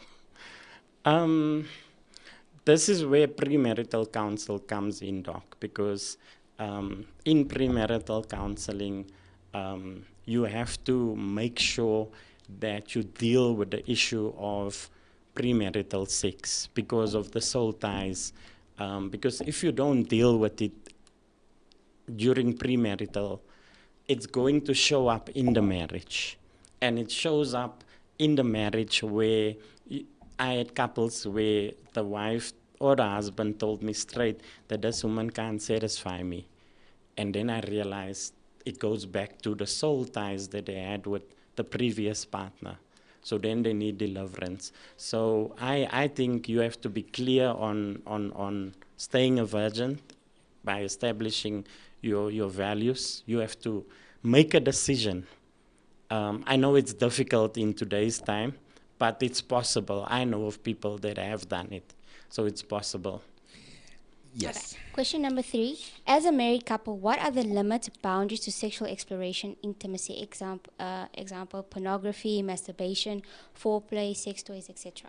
This is where premarital counsel comes in, Doc, because in premarital counseling, you have to make sure that you deal with the issue of premarital sex because of the soul ties. Because if you don't deal with it during premarital, it's going to show up in the marriage. And it shows up in the marriage where I had couples where the wife or the husband told me straight that this woman can't satisfy me. And then I realized it goes back to the soul ties that they had with the previous partner. So then they need deliverance. So I think you have to be clear on staying a virgin by establishing your values. You have to make a decision. I know it's difficult in today's time, but it's possible. I know of people that have done it. So it's possible. Yes. Okay. Question number 3. As a married couple, what are the limits, boundaries to sexual exploration, intimacy? Example, pornography, masturbation, foreplay, sex toys, etc.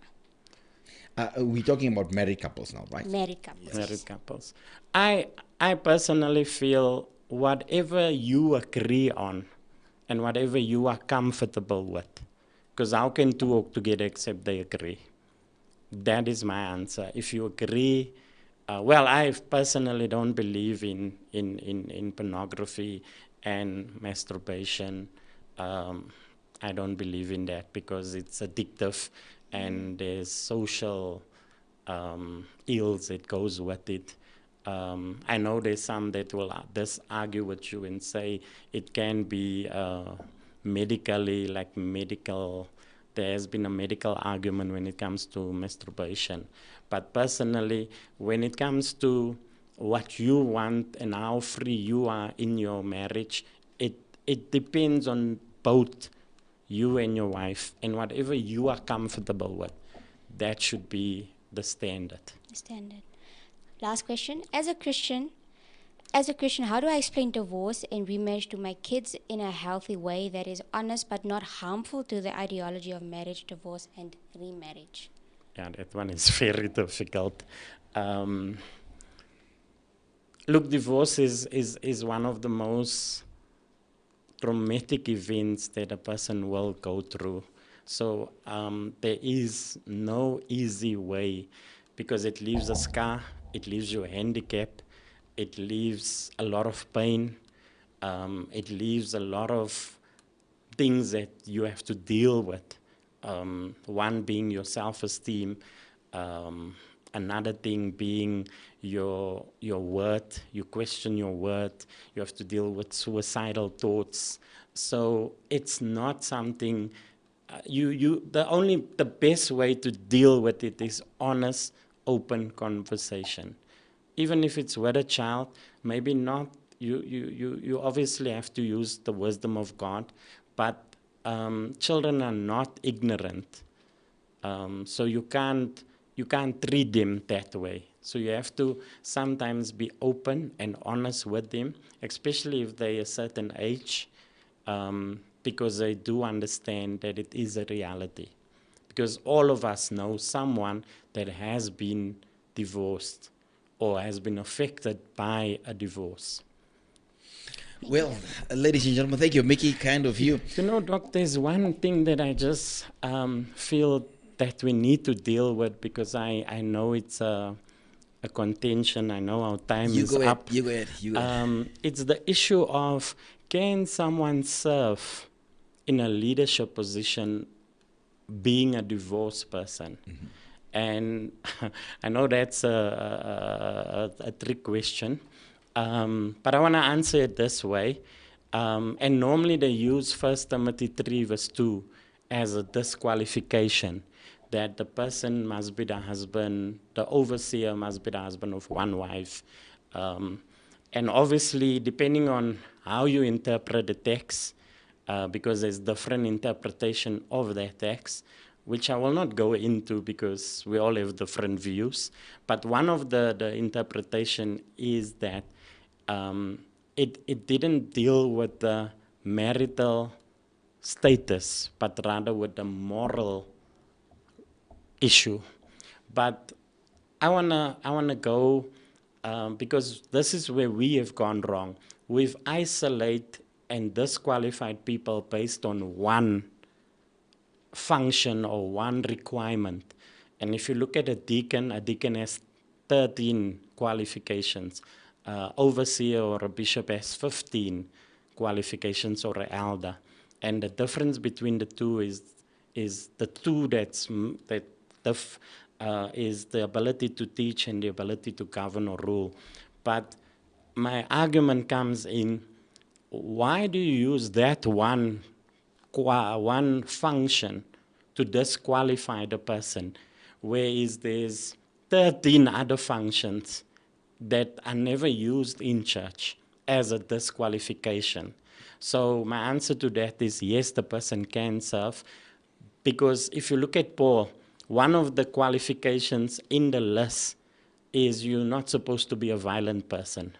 We're talking about married couples now, right? Married couples. Yes. Married couples. I personally feel whatever you agree on and whatever you are comfortable with, because how can two walk together except they agree? That is my answer. If you agree, well, I personally don't believe in pornography and masturbation. I don't believe in that because it's addictive and there's social ills that goes with it. I know there's some that will argue with you and say it can be medically, like medical. There has been a medical argument when it comes to masturbation. But personally, when it comes to what you want and how free you are in your marriage, it depends on both you and your wife, and whatever you are comfortable with, that should be the standard. Standard. Last question. As a Christian, how do I explain divorce and remarriage to my kids in a healthy way that is honest but not harmful to the ideology of marriage, divorce, and remarriage? Yeah, that one is very difficult. Look, divorce is one of the most traumatic events that a person will go through. So there is no easy way because it leaves a scar, it leaves you handicapped, it leaves a lot of pain, it leaves a lot of things that you have to deal with. One being your self-esteem, another thing being your worth. You question your worth. You have to deal with suicidal thoughts. So it's not something. The best way to deal with it is honest, open conversation. Even if it's with a child, maybe not. You obviously have to use the wisdom of God, but children are not ignorant, so you can't treat them that way. So you have to sometimes be open and honest with them, especially if they're a certain age, because they do understand that it is a reality. Because all of us know someone that has been divorced or has been affected by a divorce. Well, ladies and gentlemen, thank you, Mickey. Kind of you. You know, Doc, there's one thing that I just feel that we need to deal with because I know it's a contention. I know our time is up. You go ahead. It's the issue of, can someone serve in a leadership position being a divorced person? Mm-hmm. And I know that's a trick question. But I want to answer it this way. And normally they use 1 Timothy 3 verse 2 as a disqualification, that the person must be the husband, the overseer must be the husband of one wife. And obviously, depending on how you interpret the text, because there's different interpretation of that text, which I will not go into because we all have different views. But one of the interpretation is that it didn't deal with the marital status, but rather with the moral issue. But I wanna go because this is where we have gone wrong. We've isolated and disqualified people based on one function or one requirement. And if you look at a deacon has 13 qualifications. Overseer or a bishop has 15 qualifications, or an elder. And the difference between the two is the two is the ability to teach and the ability to govern or rule. But my argument comes in, why do you use that one function to disqualify the person, whereas there's 13 other functions that are never used in church as a disqualification? So my answer to that is yes, the person can serve, because if you look at Paul, one of the qualifications in the list is you're not supposed to be a violent person.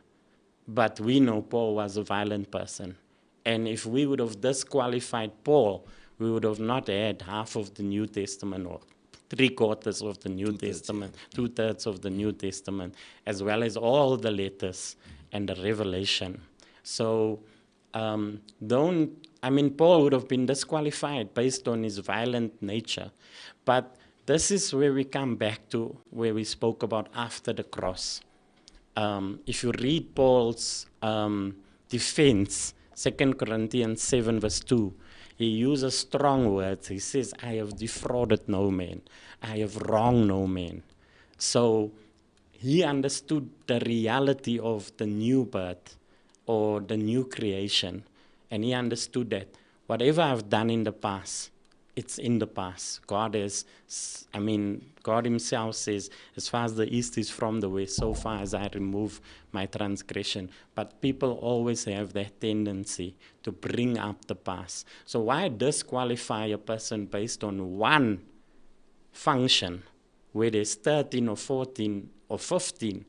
But we know Paul was a violent person. And if we would have disqualified Paul, we would have not had half of the New Testament, or 3/4 of the New Testament, 2/3 of the New Testament, as well as all the letters and the Revelation. So Paul would have been disqualified based on his violent nature. But this is where we come back to where we spoke about after the cross. If you read Paul's defense, 2 Corinthians 7 verse 2, he uses strong words. He says, I have defrauded no man. I have wronged no man. So he understood the reality of the new birth or the new creation. And he understood that whatever I've done in the past, it's in the past. God himself says, as far as the east is from the west, so far as I remove my transgression. But people always have that tendency to bring up the past. So why disqualify a person based on one function where there's 13 or 14 or 15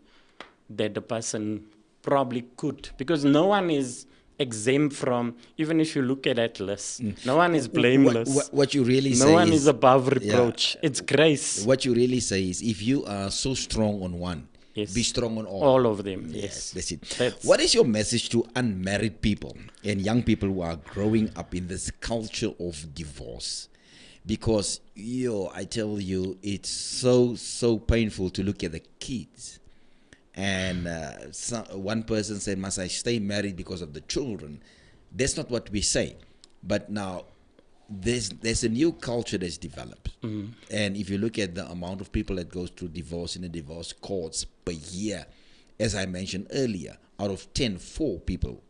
that the person probably could? Because no one is exempt from, even if you look at that list, no one is blameless. What you really say no one is is above reproach. Yeah. It's grace. What you really say is, if you are so strong on one, yes, be strong on all. All of them, yes. That's it. What is your message to unmarried people and young people who are growing up in this culture of divorce? Because, I tell you, it's so painful to look at the kids. And one person said, must I stay married because of the children? That's not what we say. But now, there's a new culture that's developed. Mm-hmm. And if you look at the amount of people that goes through divorce in the divorce courts per year, as I mentioned earlier, out of 10, 4 people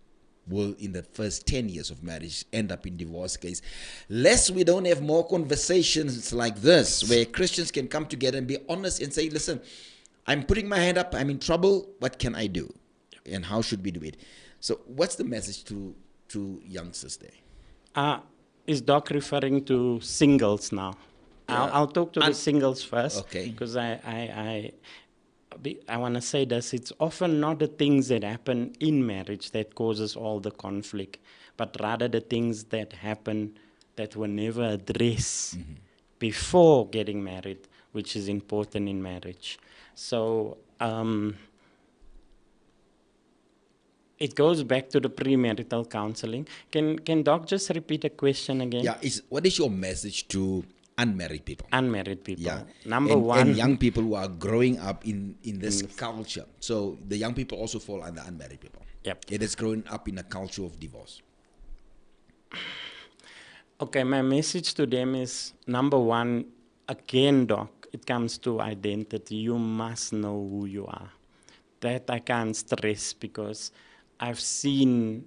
will, in the first 10 years of marriage, end up in divorce case. Lest we don't have more conversations like this, where Christians can come together and be honest and say, listen, I'm putting my hand up, I'm in trouble, what can I do? And how should we do it? So what's the message to youngsters there? Is Doc referring to singles now? Yeah. I'll talk to the singles first. Okay. Because I want to say this, it's often not the things that happen in marriage that causes all the conflict, but rather the things that happen that were never addressed before getting married, which is important in marriage. So it goes back to the premarital counseling. Can Doc just repeat the question again? Yeah, what is your message to unmarried people? Unmarried people. Yeah. Number one. And young people who are growing up in this culture. So the young people also fall under unmarried people. Yep. It is growing up in a culture of divorce. Okay, my message to them is, number one, again, Doc, it comes to identity. You must know who you are. That I can't stress because I've seen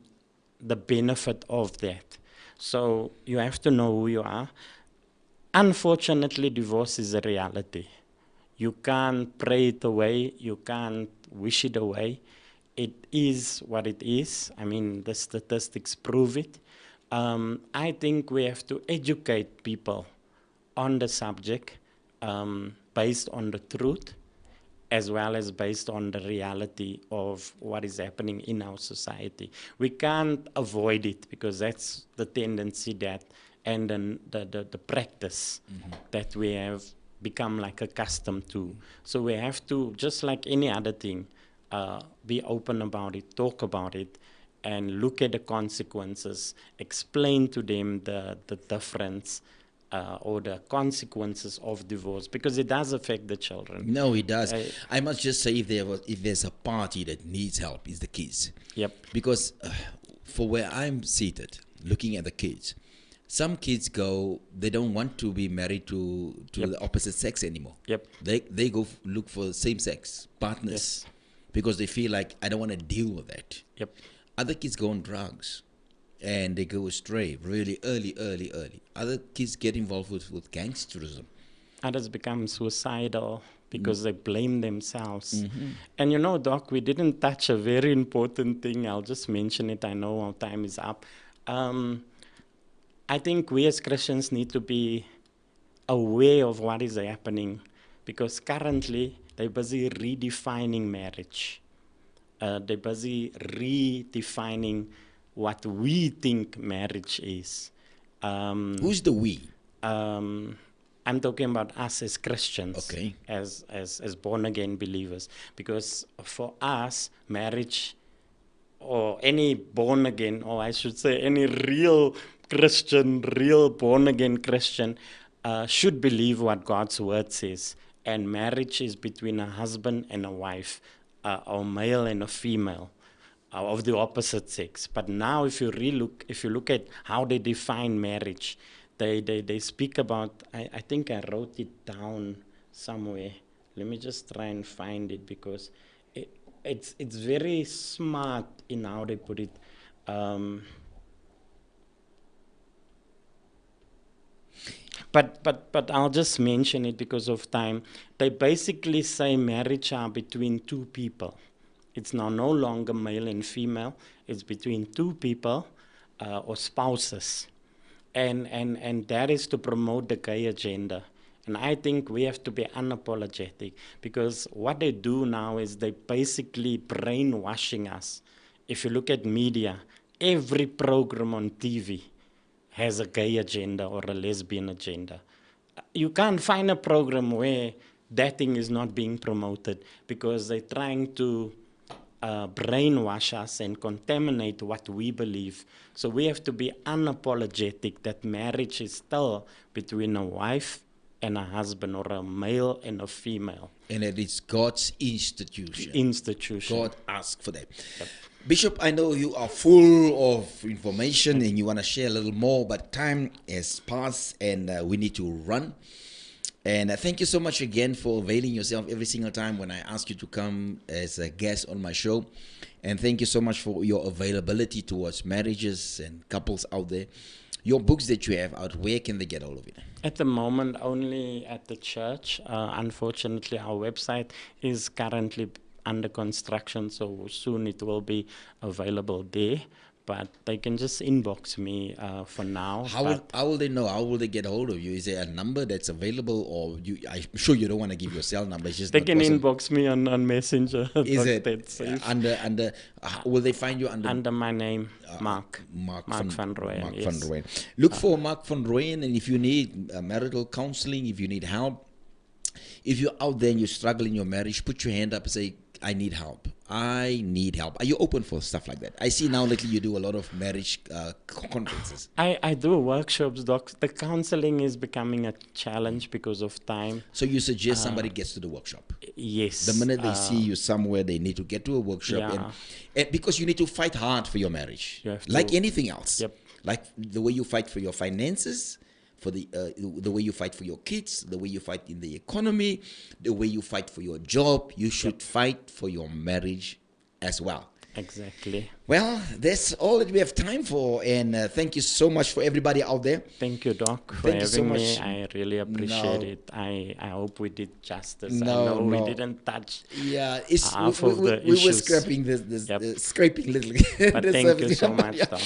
the benefit of that. So you have to know who you are. Unfortunately, divorce is a reality. You can't pray it away. You can't wish it away. It is what it is. I mean, the statistics prove it. I think we have to educate people on the subject based on the truth, as well as based on the reality of what is happening in our society. We can't avoid it because that's the tendency that, and then the practice that we have become like accustomed to. So we have to, just like any other thing, be open about it, talk about it, and look at the consequences, explain to them the difference or the consequences of divorce, because it does affect the children. No, it does. I must just say, if there's a party that needs help, it's the kids. Yep. Because for where I'm seated, looking at the kids, some kids they don't want to be married to the opposite sex anymore. Yep. They go look for same sex partners because they feel like, I don't want to deal with that. Yep. Other kids go on drugs and they go astray really early. Other kids get involved with gangsterism. Others become suicidal because they blame themselves. And you know, Doc, we didn't touch a very important thing. I'll just mention it. I know our time is up. I think we as Christians need to be aware of what is happening, because currently they're busy redefining marriage. They're busy redefining what we think marriage is. Who's the we? I'm talking about us as Christians, Okay. as born again believers, because for us, marriage, or any born again, or I should say any real Christian, real born again Christian, should believe what God's word says. And marriage is between a husband and a wife, or male and a female, of the opposite sex. But now, if you look at how they define marriage, they speak about. I think I wrote it down somewhere. Let me just try and find it, because it's very smart in how they put it. But I'll just mention it because of time. They basically say marriage are between two people. It's now no longer male and female. It's between two people or spouses. And that is to promote the gay agenda. And I think we have to be unapologetic, because what they do now is they basically brainwashing us. If you look at media, every program on TV has a gay agenda or a lesbian agenda. You can't find a program where that thing is not being promoted, because they're trying to brainwash us and contaminate what we believe. So we have to be unapologetic that marriage is still between a wife and a husband, or a male and a female. And it is God's institution. God asked for that. Yep. Bishop, I know you are full of information and you want to share a little more, but time has passed and we need to run. And thank you so much again for availing yourself every single time when I ask you to come as a guest on my show. And thank you so much for your availability towards marriages and couples out there. Your books that you have out, where can they get all of it? At the moment, only at the church. Unfortunately, our website is currently under construction, so soon it will be available there. But they can just inbox me for now. How will they know? How will they get hold of you? Is there a number that's available, or I'm sure you don't want to give your cell number? It's just they can inbox me on Messenger. Is it under? Will they find you under my name, Mark Van Rooyen? Mark Yes. Van Rooyen. Look for Mark Van Rooyen, and if you need marital counseling, if you need help, if you're out there and you struggle in your marriage, put your hand up and say, I need help. I need help. Are you open for stuff like that? I see now lately you do a lot of marriage conferences. I do workshops, Doc. The counseling is becoming a challenge because of time. So you suggest somebody gets to the workshop? Yes. The minute they see you somewhere, they need to get to a workshop. Yeah. And because you need to fight hard for your marriage. You have to. Like anything else. Yep. Like the way you fight for your finances, for the way you fight for your kids, the way you fight in the economy, the way you fight for your job, you should fight for your marriage as well. Exactly. Well, that's all that we have time for, and thank you so much for everybody out there. Thank you, Doc, for Thank you so having me. much. I really appreciate it. I hope we did justice. No, I know no. we didn't touch Yeah, it's half we of the were issues. scraping this Yep. scraping little. But the thank you surface. so much, Yeah. Doc.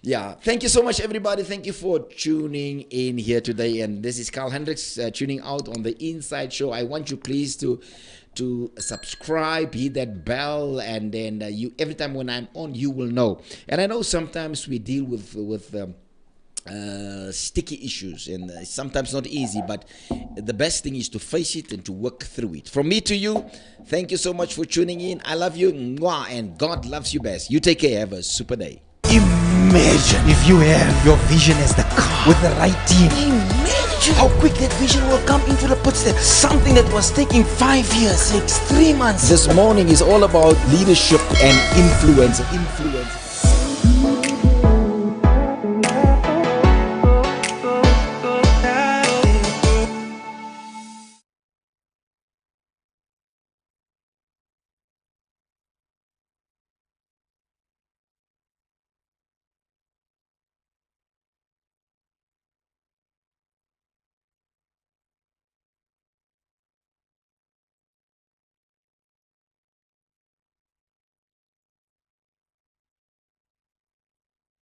Yeah, thank you so much, everybody. Thank you for tuning in here today. And this is Carl Hendricks tuning out on the Inside Show. I want you please to subscribe, hit that bell, and then you every time when I'm on, you will know. And I know sometimes we deal with sticky issues, and it's sometimes not easy, but the best thing is to face it and to work through it. From me to you, thank you so much for tuning in. I love you, mwah, and God loves you best. You take care. Have a super day. Imagine if you have your vision as the car with the right team. Imagine how quick that vision will come into the footsteps. Something that was taking 5 years, 6, 3 months. This morning is all about leadership and influence.